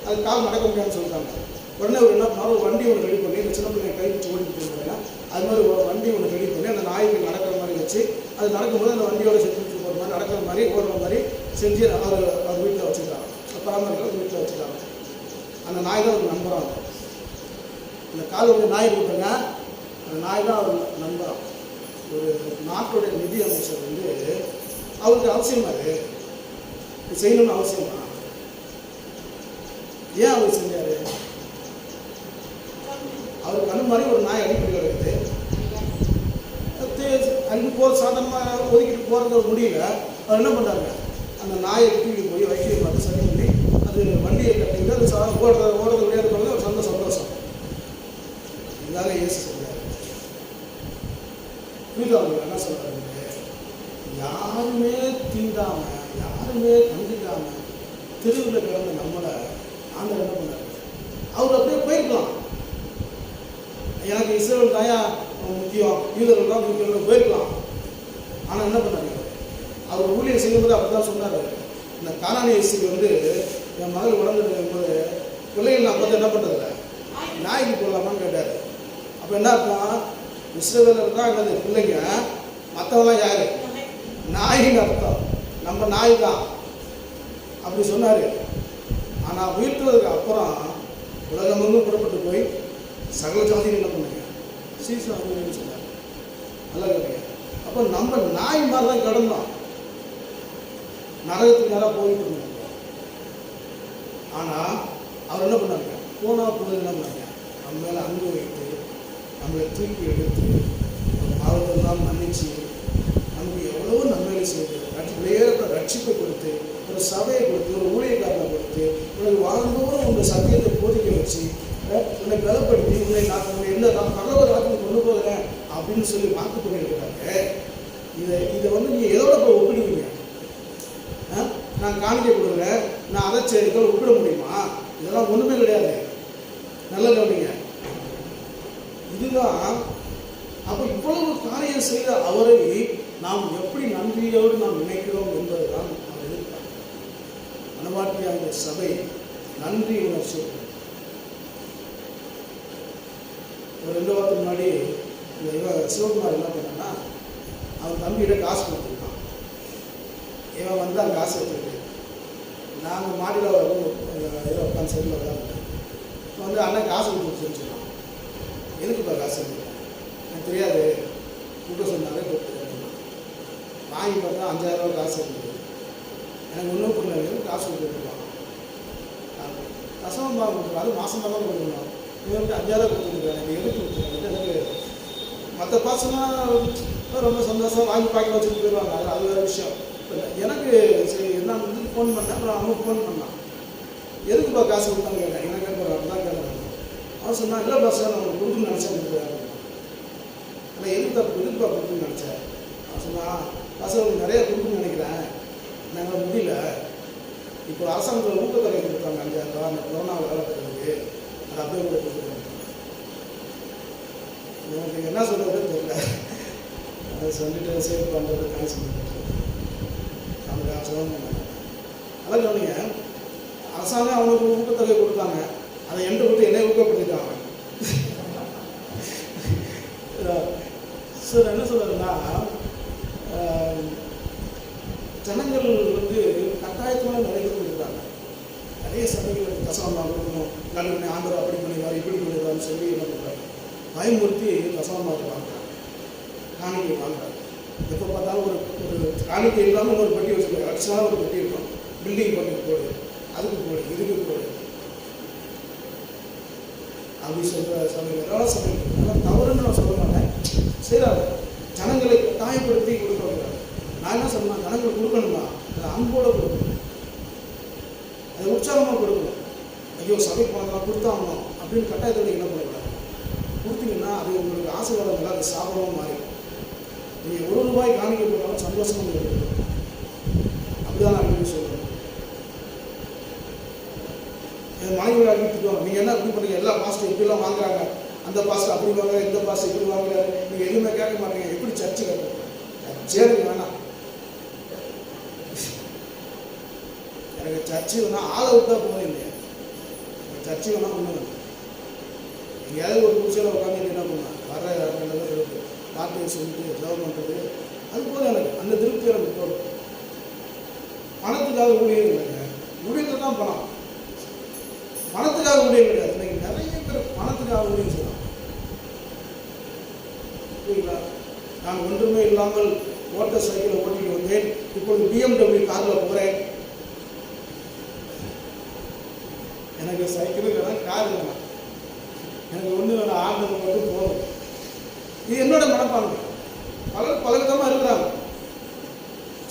அது கால் நடக்க முடியாதுன்னு சொல்லிட்டாங்க. உடனே ஒரு என்ன பண்ணாலும் ஒரு வண்டி ஒன்று ரெடி பண்ணி, இந்த சின்ன பிள்ளைங்க கை வச்சு ஓடிட்டு போயிருந்தாங்கன்னா அது மாதிரி ஒரு வண்டி ஒன்று ரெடி பண்ணி அந்த நாய்க்கு நடக்கிற மாதிரி வச்சு, அது நடக்கும்போது அந்த வண்டியோட செஞ்சு போகிற மாதிரி நடக்கிற மாதிரி ஓடுற மாதிரி செஞ்சு அவர் வீட்டில் வச்சுருக்காங்க. பராமரிக்க வீட்டில் வச்சுருக்காங்க. அந்த நாய் தான் ஒரு நண்பராக. இந்த கால் வந்து நாய் கொடுத்தாங்க, அந்த நாய் தான் அவர் நண்பராக. ஒரு நாட்டுடைய நிதி அமைச்சர் வந்து அவருக்கு அவசியமா அது செய்யணும்னு அவசியமா? ஏன் அவர் செஞ்சாரு? அவர் கண்ணு மாதிரி ஒரு நாய் அடிப்படை இருக்குது. அங்கே போகிற சாதாரணமாக ஒதுக்கிட்டு போகிறது முடியல. அவர் என்ன பண்ணுறாங்க, அந்த நாயை தூக்கி போய் வைத்தியம் பார்த்து சரி பண்ணி அது வண்டியை கட்டிக்கிட்டு அது ஓடுறது விளையாடுறது ஒரு சந்தோஷம். இதுதாங்க இயேசு செஞ்சார். புரியுது? அவங்க என்ன சொல்கிறாங்க, யாருமே தீண்டாம யாருமே கண்டிக்காம தெருவில் கிடந்த நம்மளை ஆண்டவர் என்ன பண்ணார்? அவர் அப்படியே போயிருக்கலாம். எனக்கு இஸ்ரவேல் தாயா முக்கியம், யூதர்கள் தான் முக்கியம் போயிருக்கலாம். ஆனால் என்ன பண்ணாங்க, அவர் ஊழியர் செய்யும்போது அப்படி தான் சொன்னார். இந்த கானானிய ஸ்திரீ வந்து என் மகள் உடம்பு போது பிள்ளைகள் நான் பார்த்து என்ன பண்ணுறதில்ல, நாய்க்கு போடலாமான்னு கேட்டார். அப்போ என்ன அர்த்தம், இஸ்ரவேலர் தான் என்னது பிள்ளைங்க, மற்றவங்களாம் யாரு? நாயின்னு அர்த்தம். நம்ம நாய் தான் அப்படி சொன்னார். ஆனால் வீட்டுறதுக்கு அப்புறம் உலகமெங்கும் புறப்பட்டு போய் சகல ஜாதிகள் என்ன பண்ணுங்க சீசன் சொன்னார். நல்லா கேட்குங்க. அப்போ நம்ம நாய் மாதிரி தான் கிடந்தோம், நரகத்துக்கு நேராக போயிட்டு இருந்தோம். ஆனால் அவர் என்ன பண்ணாங்க, போனால் போது என்ன பண்ணாங்க, நம்ம மேலே அன்பு வைத்து நம்மளை தூக்கி எடுத்து பாவத்தெல்லாம் மன்னிச்சு நமக்கு எவ்வளோ நன்மைகளை செய்து ரட்சிப்பை கொடுத்து, ஒரு சபையை கொடுத்து, ஒரு ஊழியக்காரனை கொடுத்து, உனக்கு வாழ்ந்தோறும் உங்கள் சத்தியத்தை போதிக்க வச்சு, உன்னை பலப்படுத்தி, உன்னை நான் பகவத் ராஜ்யத்துக்கு கொண்டு போகிறேன் அப்படின்னு சொல்லி வாக்கு பண்ணியிருக்கிறாங்க. இதை வந்து நீங்கள் எதோட போய் ஒப்பிடுவீங்க? நான் காணிக்க கொடுக்குறேன், நான் அதை செய்திகள் ஒப்பிட முடியுமா? இதெல்லாம் ஒன்றுமே கிடையாது. நல்ல கவனிங்க. இதுதான். அப்போ இவ்வளவு காரியம் செய்த அவரை நாம் எப்படி நன்றியோடு நாம் நினைக்கிறோம் என்பதுதான் அவர் எதிர்பார்க்கிறார். மனவாட்டியாகிய சபை நன்றி உணர்ச்சி. ஒரு 2 வாரத்துக்கு முன்னாடி சிவகுமார் என்ன பண்ணான்னா, அவன் தம்பிகிட்ட காசு கொடுத்துருக்கான். இவன் வந்து அந்த காசு எடுத்துக்கிட்டு நாங்கள் மாடியில் ஏதோ உட்காந்து செல்லில் உட்காந்துட்டேன். இப்போ வந்து அண்ணன் காசு கொடுத்து சொன்னான். எதுக்குப்பா காசு எடுத்துருக்கேன்? எனக்கு தெரியாது, கூட்ட சொன்னாலே கொடுத்துருக்கேன். வாங்கி பார்த்தா 5000 ரூபா காசு இருந்தது. எனக்கு ஒன்றும் புரியல, காசு கொடுத்துருக்கான். கசமாக கொடுத்துருக்கான். அது மாதம் தான் கொடுத்துருக்கான். இவன் வந்து 5000 கொடுத்துருக்கான். எனக்கு எதுக்கு கொடுத்துருக்காங்க? எனக்கு மற்ற பசங்க ரொம்ப சந்தோஷம் வாங்கி பாக்கெட் வச்சுட்டு போயிடுவாங்க. அது வேறு விஷயம். எனக்கு சரி என்னன்னு வந்து ஃபோன் பண்ணேன். அப்புறம் அவனுக்கு ஃபோன் பண்ணான். எதுக்குப்பா காசு கொடுத்தாங்க கேட்டேன். எனக்கு கேட்குறேன் தான் கேட்குறேன். அவன் சொன்னான், இல்லை பஸ் நான் உங்களுக்கு கொடுக்குன்னு நினச்சேன் கொடுக்குறேன். ஆனால் எதுக்குப்பா கொடுக்குன்னு நினச்சேன். அவன் சொன்னான், பஸ் உங்களுக்கு நிறைய கொடுக்குன்னு நினைக்கிறேன், நாங்கள் முடியல. இப்போ அரசாங்கத்தில் ஊக்கத்தொகை கொடுத்தாங்க 5000 ரூபா, அந்த கொரோனா வேலை பண்ணுறதுக்கு. அது அப்படியே கூட கொடுத்துருக்காங்க. எனக்கு என்ன சொல்கிறதுன்னு தெரியல. அதை சொல்லிட்டு சேவ் பண்ணுறது காசு பண்ணிட்டு நமக்கு அவசரம் பண்ணாங்க. அதான் கவனிங்க, அரசாங்கம் அவனுக்கு ஊக்கத்தொகை கொடுத்தாங்க. அதை என்கிட்ட விட்டு என்னை ஊக்கப்படுத்திட்டாங்க. சார் என்ன சொல்கிறதுன்னா, ஜனங்கள் வந்து கட்டாயத்தோடு நிறைய பேர் கொடுக்குறாங்க. நிறைய சபைகள் கசவமாக கொடுக்கணும், நல்ல ஆண்டவர் அப்படி பண்ணிடுவார் இப்படி பண்ணிடுவார்னு சொல்லி என்ன பண்ணுறாங்க, பயமுறுத்தி கசவமாக வாங்குறாங்க, காணிக்கை வாங்குறாங்க. எப்போ பார்த்தாலும் ஒரு காணிக்கை இல்லாமல் ஒரு பெட்டி வச்சுருக்கோம். அடிஷனலாக ஒரு பெட்டி இருக்கும். பில்டிங் பண்ணி போடு, அதுக்கு போடு, இதுக்கு போடு அப்படி சொல்கிற சமயம் ஏதாவது சமயம். அதெல்லாம் தவறுன்னு நான் சொல்ல மாட்டேன். செய்கிறாங்க. ஜனங்களை கட்டாயப்படுத்தி கொடுக்க வைக்கிறாங்க. நான் என்ன சொன்னேன், ஜனங்களை கொடுக்கணுமா, அதை அன்போடு கொடுக்கணும், அதை உற்சாகமாக கொடுக்கணும். ஐயோ சபைக்கு போனதெல்லாம் கொடுத்தாகணும் அப்படின்னு கட்டாயத்தோடு என்ன பண்ணக்கூடாது. கொடுத்தீங்கன்னா அது உங்களுக்கு ஆசீர்வாதம் அது சாபமாக மாறிடும். நீங்கள் 1 ரூபாய் காணிக்க போட்டாலும் சந்தோஷமாக இருக்கும். அப்படிதான் நான் எப்படி சொல்கிறேன். என் மனைவி அறிவித்துட்டோம், நீங்கள் என்ன இப்படி பண்ணுறீங்க, எல்லா பாஸ்ட்டும் இப்படிலாம் வாங்குறாங்க, அந்த பாஸ்ட் அப்படி வாங்குறாரு, இந்த பாஸ்ட் இப்படி வாங்குறாரு, நீங்கள் எதுவுமே கேட்க மாட்டீங்க, எப்படி சர்ச்சு கேட்க சேருங்க வேணாம். எனக்கு சர்ச்சு வேணா ஆளை விட்டா போதும் இல்லையா, சர்ச்சு வேணா ஒன்று வேணும். எங்கேயாவது ஒரு குடிசையில் உட்காந்து என்ன பண்ணுவேன், வர இருக்கு வார்த்தையை சொல்லிட்டு ஜெபம் பண்ணுறது, அது போதும் எனக்கு. அந்த திருப்தி எனக்கு போதும். பணத்துக்காக ஊழியம் இல்லைங்க, ஊழியத்தில் தான் பணம். பணத்துக்காக ஊழியம் கிடையாது. இன்னைக்கு நிறைய பேர் பணத்துக்காக ஊழியம் செய்யலாம். புரியுங்களா? நான் ஒன்றுமே இல்லாமல் ஓட்டர் சைக்கிளை ஓட்டிட்டு வந்தேன், இப்பொழுது BMW காரில் போகிறேன். எனக்கு சைக்கிள் வேணாம், கார் வேணாம், எனக்கு ஒன்று வேணாம், ஆண்டவன் மட்டும் போதும். இது என்னோட மனப்பான்மை. பல விதமாக இருக்கிறாங்க.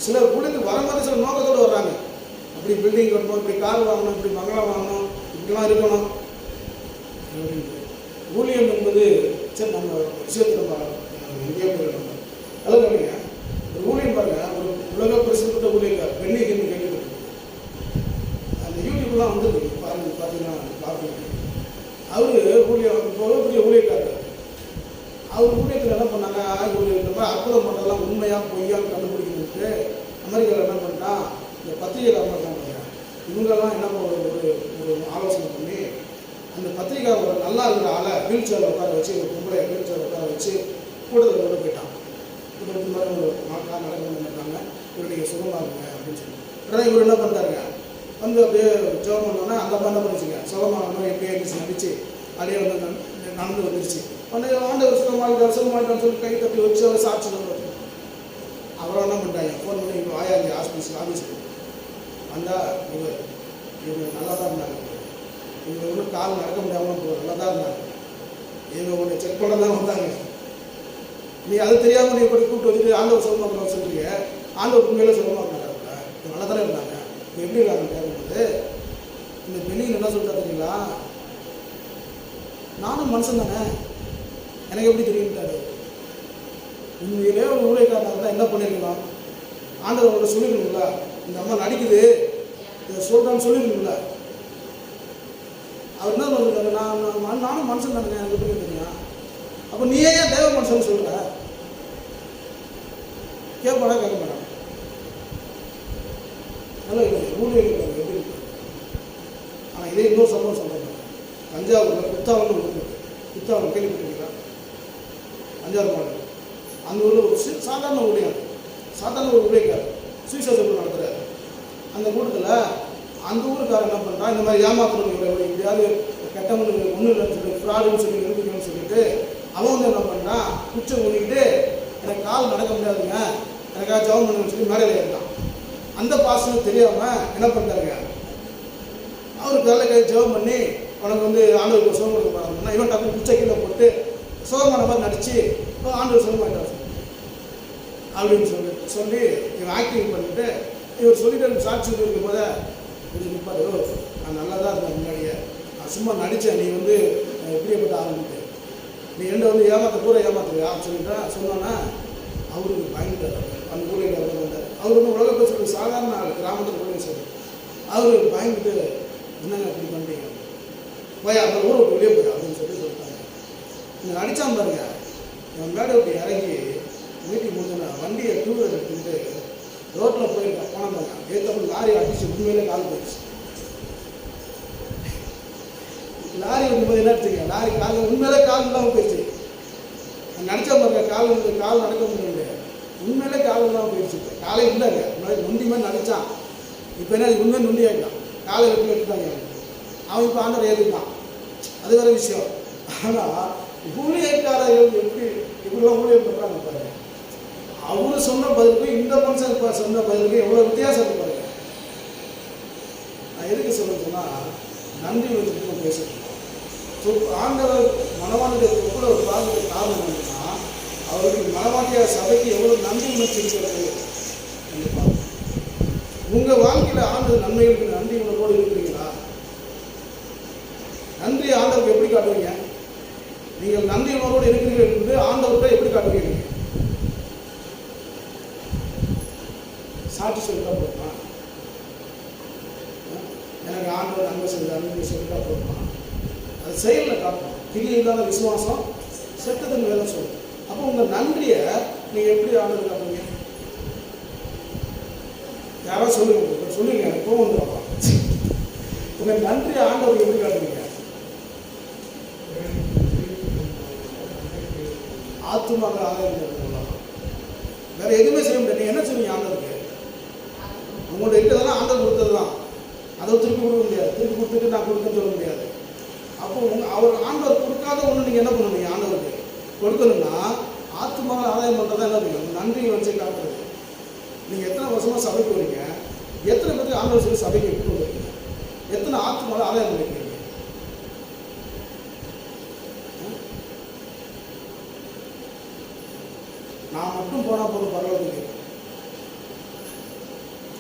சிலர் குளித்து வர மாதிரி சில நோக்கத்தோடு வர்றாங்க. அப்படி பில்டிங் கட்டணும், இப்படி கார் வாங்கணும், இப்படி பங்களா வாங்கணும், இப்படிலாம் இருக்கணும். ஊழியம் என்பது சரி நம்ம விஷயத்தில் இந்தியா போயிடணும். அதாவது இல்லைங்க, ஒரு ஊழியம் பாருங்க, ஒரு உலக பிரசித்த ஊழியக்கார் பெண்ணிகின்னு கேட்டுக்கிட்டு அந்த யூடியூப்லாம் வந்து பாருங்க, பார்த்தீங்கன்னா பார்ப்பீங்க. அவர் ஊழியம் எவ்வளோ பெரிய ஊழியக்காரர். அவர் ஊழியத்தில் என்ன பண்ணாங்க, இந்த மாதிரி அற்புதம் பண்ணுறதெல்லாம் உண்மையாக பொய்யான்னு கண்டுபிடிக்கணுட்டு அமெரிக்காவில் என்ன பண்ணிட்டான், இந்த பத்திரிகைக்காரங்க இருக்காங்க, இவங்கெல்லாம் என்ன ஒரு ஆலோசனை பண்ணி அந்த பத்திரிகையாளர் நல்லா இருக்கிற ஆளை வீல் சேரில் உட்கார வச்சு, ஒரு பொம்பளை வீல் சேரில் உட்கார வச்சு கூட்டத்தில் கொண்டு போயிட்டான். இந்த மாதிரி ஒரு மாட்டாக நடக்கணும்னு நினைட்டாங்க, இவர் நீங்கள் சுகமாக இருங்க அப்படின்னு சொல்லி. உடனே இவர் என்ன பண்ணுறாருங்க, வந்து அப்படியே ஜெபம் பண்ணோன்னா அந்த மாதிரி என்ன பண்ணிச்சுங்க, சுகமாக எப்படியே இருந்துச்சு நடிச்சு அப்படியே வந்து நடந்து வந்துருச்சு. உடனே ஆண்டவர் சுகமாகிட்டான்னு சொல்லி கை தப்பி வச்சு அவர் சாட்சி சொல்லுவார். அவரை என்ன பண்ணிட்டாங்க, ஃபோன் பண்ணி இப்போ ஆயாங்க ஆஃபீஸுக்கு வந்தால் இவங்க நல்லா தான் இருந்தாங்க, இவங்க ஒன்றும் கால் நடக்க முடியாமல் நல்லா தான் இருந்தாங்க, இவங்க ஒன்று செக் பண்ண தான் வந்தாங்க, நீ அது தெரியாமல் நீ இப்படி கூப்பிட்டு வச்சுட்டு ஆண்டவர் சுகமாக்குறோம் சொல்றீங்க. ஆண்டவர் உண்மையில சுகமாக்குறாங்க. நல்லா தானே இருந்தாங்க. இப்போ எப்படி இருக்காங்க கேட்கும்போது இந்த பெண்ணில் என்ன சொல்லிட்டா தெரியுங்களா, நானும் மனுஷன் தானே, எனக்கு எப்படி தெரியும்ட்டாரு. உண்மையிலே ஒரு ஊழியக்காரனாக இருந்தால் என்ன பண்ணிருக்கலாம், ஆண்டவர் அவங்களை சொல்லிருக்கணுங்களா, இந்த அம்மா நடிக்குது இதை சொல்கிறான்னு சொல்லிருக்கணுங்களா. அவர் என்ன சொல்லிருக்காரு, நானும் மனுஷன் தானே, எனக்கு எப்படி தெரியும். அப்போ நீ ஏன் தேவ மனுஷன் சொல்கிற, கேட்பாடா கேட்க மாட்டாங்க. நல்லா ஊழியர்கள் எப்படி இருக்கு. ஆனால் இதே இன்னொரு சம்பவம் சொல்கிறாங்க. தஞ்சாவூரில் குத்தாவூர்னு ஒரு ஊர், குத்தாவூர் கேள்விப்பட்டிருக்கீங்களா, தஞ்சாவூர் மாவட்டம். அந்த ஊரில் ஒரு சாதாரண ஊழியர், சாதாரண ஒரு ஊழியக்கார் சுவிசேஷம் நடத்துகிறார். அந்த கூட்டத்தில் அந்த ஊருக்காரர் என்ன பண்ணுறான், இந்த மாதிரி ஏமாற்றணும் இவ்வளோ எப்படியாவது கெட்டவனு ஒன்றும் இல்லைன்னு சொல்லி ஃப்ராடுன்னு சொல்லி நிரூபிக்கணும்னு சொல்லிட்டு அவன் வந்து என்ன பண்ணான், குச்சம் பண்ணிக்கிட்டு எனக்கு கால் நடக்க முடியாதுங்க, எனக்காக ஜெபம் பண்ணுன்னு சொல்லி மேடையில் ஏறிட்டான். அந்த பாசனம் தெரியாமல் என்ன பண்ணிட்டாருங்க, அவர் காலைல கை ஜெபம் பண்ணி உனக்கு வந்து ஆண்டவருக்கு சுகம் கொடுக்க போகிறாங்கன்னா இவன் டக்கு குச்சை கீழே போட்டு சுகமான மாதிரி நடித்து ஆண்டவர் சுகமாயிட்டார் அப்படின்னு சொல்லி இவன் ஆக்டிங் பண்ணிட்டு இவர் சொல்லிட்டு சாட்சி இருக்கும் போத இப்படி நிற்பாரு, நான் நல்லா தான் இருந்தேன் முன்னாடியே, நான் சும்மா நடித்தேன், நீ வந்து எப்படியப்பட்ட ஆரம்பிட்டு நீ என்ன வந்து கூட ஏமாத்துறியா சொல்லிட்டா சொன்னோன்னா அவருக்கு பயந்துட்டார். அந்த ஊழியர் வந்தார். அவர் வந்து உலகத்தை சொல்லி சாதாரண ஆள், கிராமத்தில் ஊழியர் சொல்லி அவருக்கு பயந்துட்டு என்னங்க அப்படி பண்ணிட்டீங்க, போய் அந்த ஊரை விட்டு வெளியே போய் அப்படின்னு சொல்லிட்டாங்க. நீங்கள் நடித்தான் பாருங்க, என் மேடை விட்டு இறங்கி மீட்டிங் முடிஞ்சோன்னா வண்டியை டூவீலர் எடுத்துக்கிட்டு ரோட்டில் போயிருக்கேன். போனாங்க ஏற்றப்போ லாரி அடிச்சு உண்மையிலே கால் போயிடுச்சு. லாரி வரும்போது என்ன எடுத்துங்க, லாரி கால் உண்மையிலே கால் இல்லாமல் போயிடுச்சு. நடிச்சா பாருங்க, கால் நடக்க முடியல, உண்மையிலே கால் இல்லாமல் போயிடுச்சு. காலே இல்லைங்க, முன்னாடி நொண்டி மாதிரி நடித்தான், இப்போ என்ன உண்மையை நொண்டி ஆகிட்டான், காலை வெட்டி எடுத்துட்டாங்க. அவன் இப்போ ஆண்டவர் ஏறிட்டான், அது வேறு விஷயம். ஆனால் ஊழியக்காரர்கள் எப்படிலாம் ஊழியர் பண்ணுறாங்க பாருங்க. அவரு சொன்ன பதிலுக்கு இந்த மனுஷன் சொன்ன பதிலுக்கு எவ்வளோ வித்தியாசத்தை பாருங்க. நான் எதுக்கு சொன்னா நன்றி வச்சுட்டு பேசுகிறேன். ஆண்டவர் மனவாண்டிய எவ்வளோ ஒரு பாதிக்க காரணம் என்னன்னா அவருக்கு மனவாண்டிய சபைக்கு எவ்வளோ நன்றி உணர்ச்சி இருக்கிறது. கண்டிப்பாக உங்கள் வாழ்க்கையில் ஆண்டவர் நன்மைகளுக்கு நன்றி உணர்வோடு இருக்கிறீங்களா? நன்றி ஆண்டவருக்கு எப்படி காட்டுவீங்க? நீங்கள் நன்றி உணர்வோடு இருக்கிறீர்கள் என்று ஆண்டவர்கிட்ட எப்படி காட்டுவீங்க? சாட்சி சொல்லிட்டா போதுமா? எனக்கு ஆண்டவர் நன்மை செஞ்சாருன்னு சொல்லிட்டா போதுமா? அது செயலில் காட்டணும். கிரியை இல்லாத விசுவாசம் செட்டதுன்னு வேலை சொல்லணும். அப்போ உங்கள் நன்றியை நீங்கள் எப்படி ஆண்டவர் காட்டுவீங்க? யாராவது சொல்லுங்க எனக்கு கோவம் வந்துடுவாங்க. உங்கள் நன்றியை ஆண்டவருக்கு எப்படி காட்டுவீங்க? ஆத்துமாக ஆதாயம் வேற எதுவுமே செய்ய முடியாது. நீங்கள் என்ன சொல்லுவீங்க ஆண்டவருக்கு? உங்கள்ட்ட இருக்கிறதெல்லாம் ஆண்டவர் கொடுத்தது தான், அதை திருப்பி கொடுக்க முடியாது. திருப்பி கொடுத்துட்டு நான் கொடுக்கன்னு சொல்ல முடியாது. அப்போ அவர் ஆண்டவர் கொடுக்காத ஒன்று நீங்கள் என்ன பண்ணுவீங்க? ஆண்டவருக்கு கொடுக்கணும்னா ஆத்துமாக ஆதாயம் பண்ணுறதா என்ன பண்ணுங்க? நன்றியை வச்சு காட்டுறது. நீங்கள் எத்தனை வருஷமாக சபைக்கு வரீங்க? எத்தனை பேருக்கு ஆண்டவர் சொல்லி சபைக்கு எடுத்து வந்துருக்கீங்க? எத்தனை ஆத்துமாக ஆதாயம் பண்ணிருக்கீங்க? நான் மட்டும் போனால் போதும் பரவாயில்லை.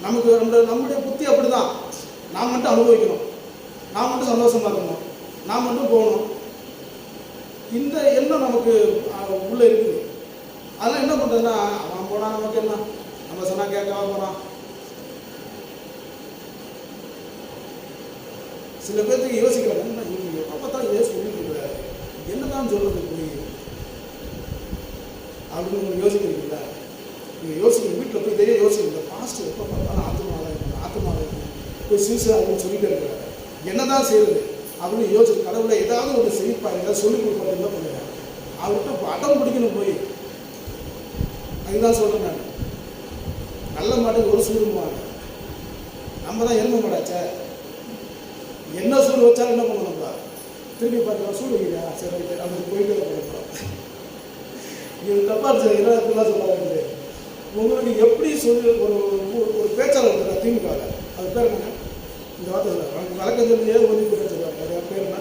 நமக்கு நம்முடைய புத்தி அப்படிதான். நான் மட்டும் அனுபவிக்கணும், நான் மட்டும் சந்தோஷமா இருக்கணும், நான் மட்டும் போகணும், இந்த எண்ணம் நமக்கு உள்ள இருக்குது. அதெல்லாம் என்ன பண்ணுறதுன்னா, அவன் போனால் நமக்கு என்ன, நம்ம சொன்னால் கேட்கவா போகிறான். சில பேர்த்துக்கு யோசிக்கிறாங்க, இவங்க எப்போ தான் ஏன் சொல்லிட்டு இருக்கிறாரு, என்னதான் சொல்றது புரியுது அப்படின்னு உங்களுக்கு யோசிக்கிறீங்களா? நீங்கள் யோசிக்க வீட்டில் போய் இதே யோசிக்க. இந்த பாஸ்ட் எப்போ பார்த்தாலும் ஆத்மாவாக போய் சீசா அப்படின்னு சொல்லிட்டு இருக்கிறாரு, என்னதான் செய்யுது அப்படின்னு யோசிச்சு கடவுளை ஏதாவது ஒன்று செய்ப்பாங்க, ஏதாவது சொல்லிக் கொடுப்பாரு. என்ன பண்ணுங்க, அவர்கிட்ட அடம் பிடிக்கணும் போய். அதுதான் சொல்கிறேன் நான். நல்ல மாட்டுக்கு ஒரு சூடுமாங்க, நம்ம தான் எருமை மாடாச்சே, என்ன சூடு வச்சாலும் என்ன பண்ணணும்ப்பா, திருப்பி பார்த்து சூடு வைக்கிறா சரி ரைட்டு அவங்களுக்கு போயிட்டு பண்ணுறோம். இது தப்பாக இருந்துச்சு. என்ன இப்படிலாம் சொல்லாது. உங்களுக்கு எப்படி சொல்லி ஒரு பேச்சாளர் இருக்கிறார் திமுகவில், அது பேர் என்னங்க, இந்த வார்த்தை வழக்கம் சொல்லி ஒதுக்கி போட்டு சொல்லுவாங்க. அது பேர் என்ன,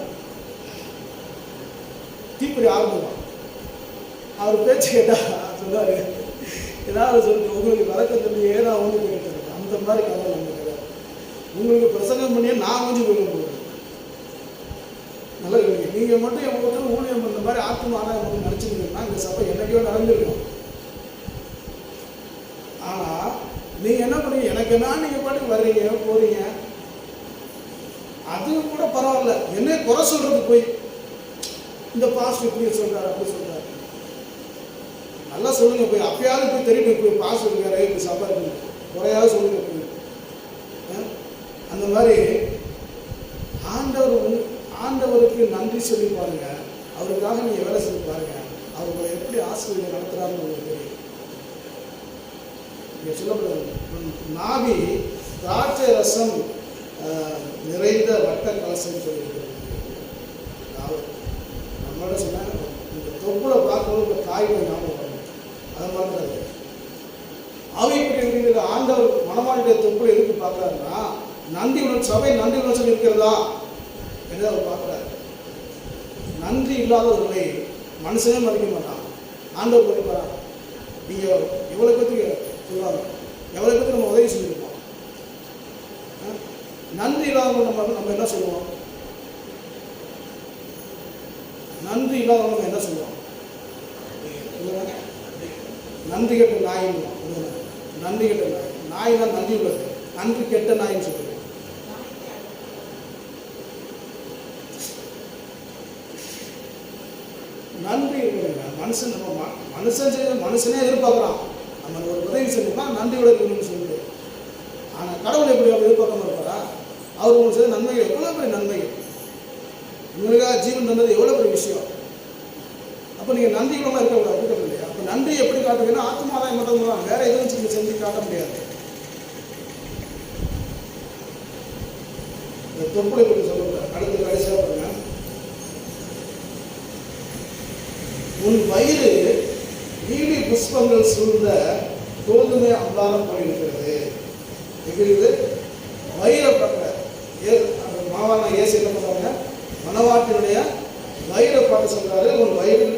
தீப்பொறி ஆரம்பம். அவர் பேச்சு கேட்டால் சொன்னார், ஏதாவது சொல்லுங்க உங்களுக்கு விளக்கம் சொல்லி ஏதா ஒன்று கேட்டது. அந்த மாதிரி கதை நம்ம கதை. உங்களுக்கு பிரசங்கம் பண்ணியே நான் கொஞ்சம் போய் போகிறேன். நல்லா கேளுங்க. நீங்கள் மட்டும் என் ஒருத்தர் ஊழியம் இந்த மாதிரி ஆத்மானம் நினச்சிருந்தீங்கன்னா இந்த சபை என்னைக்கோ நடந்துருக்கும். ஆனால் நீங்கள் என்ன பண்ணீங்க, எனக்கு என்ன நீங்கள் பாட்டுக்கு வர்றீங்க போகிறீங்க, அது கூட பரவாயில்ல. என்ன குறை சொல்கிறது போய் இந்த பாஸ்ட் இப்படி சொல்கிறார் அப்படி சொல்கிறார். நல்லா சொல்லுங்க போய். அப்பயாவது போய் தெரியும் போய் பாஸ்ட் இருக்காரு இப்படி சபை இருக்கு குறையாவது சொல்லுங்க போய். அந்த மாதிரி ஆண்டவருக்கு நன்றி சொல்லி பாருங்க. அவருக்காக நீங்கள் வேலை செஞ்சு பாருங்க. அவர் உங்களை எப்படி ஆசிரியர் நடத்துகிறாருன்னு உங்களுக்கு தெரியும். இங்கே சொல்லப்படுது, நாவி திராட்சை ரசம் நிறைந்த வட்ட கலசம் சொல்லியிருக்கிறது. நம்மளோட சொன்னாங்க இந்த தொப்புளை பார்க்கும்போது இந்த காய்கறி ஞாபகம் வரணும். அதை மாதிரி ஆவிக்குரிய இருக்கிற ஆண்டவர் மனமாளுடைய தொப்புளை எதுக்கு பார்க்குறாருன்னா, நன்றி உணர்ச்சி சபை நன்றி உணர்ச்சி இருக்கிறதா என்று அவர் பார்க்குறாரு. நன்றி இல்லாதவர்களை மனுஷனே மதிக்க மாட்டான். ஆண்டவர் மதிப்பார். நீங்கள் எவ்வளோ பேத்துக்கு சொல்லுவாங்க, எவ்வளோ பேருக்கு நம்ம உதவி செஞ்சுருப்போம். நன்றி இல்லாதவங்க நம்ம என்ன சொல்லுவோம்? நன்றி இல்லாதவங்க என்ன சொல்லுவோம்? நன்றி கெட்ட நாயின்னு. நன்றி கெட்ட நாய். நாய் தான் நன்றி உள்ளது. நன்றி கெட்ட நாயின்னு சொல்லுவோம். நன்றி இருக்கிறீங்க. மனுஷன் நம்ம மனுஷனே எதிர்பார்க்குறான். நம்ம ஒரு உதவி செஞ்சோம்னா நன்றியோட இருக்கணும்னு சொல்லிட்டு. ஆனால் கடவுள் எப்படி அவர் எதிர்பார்க்காம இருப்பாரா? அவர் உங்களுக்கு செய்த நன்மைகள் எவ்வளோ பெரிய நன்மைகள், உங்களுக்காக ஜீவன் தந்தது எவ்வளோ பெரிய விஷயம். அப்போ நீங்கள் நன்றிகளெல்லாம் இருக்கிறது இல்லையா? அப்போ நன்றி எப்படி காட்டுறீங்கன்னா ஆத்மாதான் மட்டும் தான், வேற எதுவும் செஞ்சு காட்ட முடியாது. இந்த தொப்புளை பற்றி சொல்லுங்க. அடுத்து கடைசியாக பாருங்க, உன் வயிறு நீலி புஷ்பங்கள் சூழ்ந்த கோதுமை அம்பாரம் போயிருக்கிறது. எப்படி வயிறை பார்க்குற மாவான ஏசி என்ன பண்ணுறாங்க, மனவாட்டினுடைய வயிறை பார்த்து சொல்கிறாரு, உன் வயிறு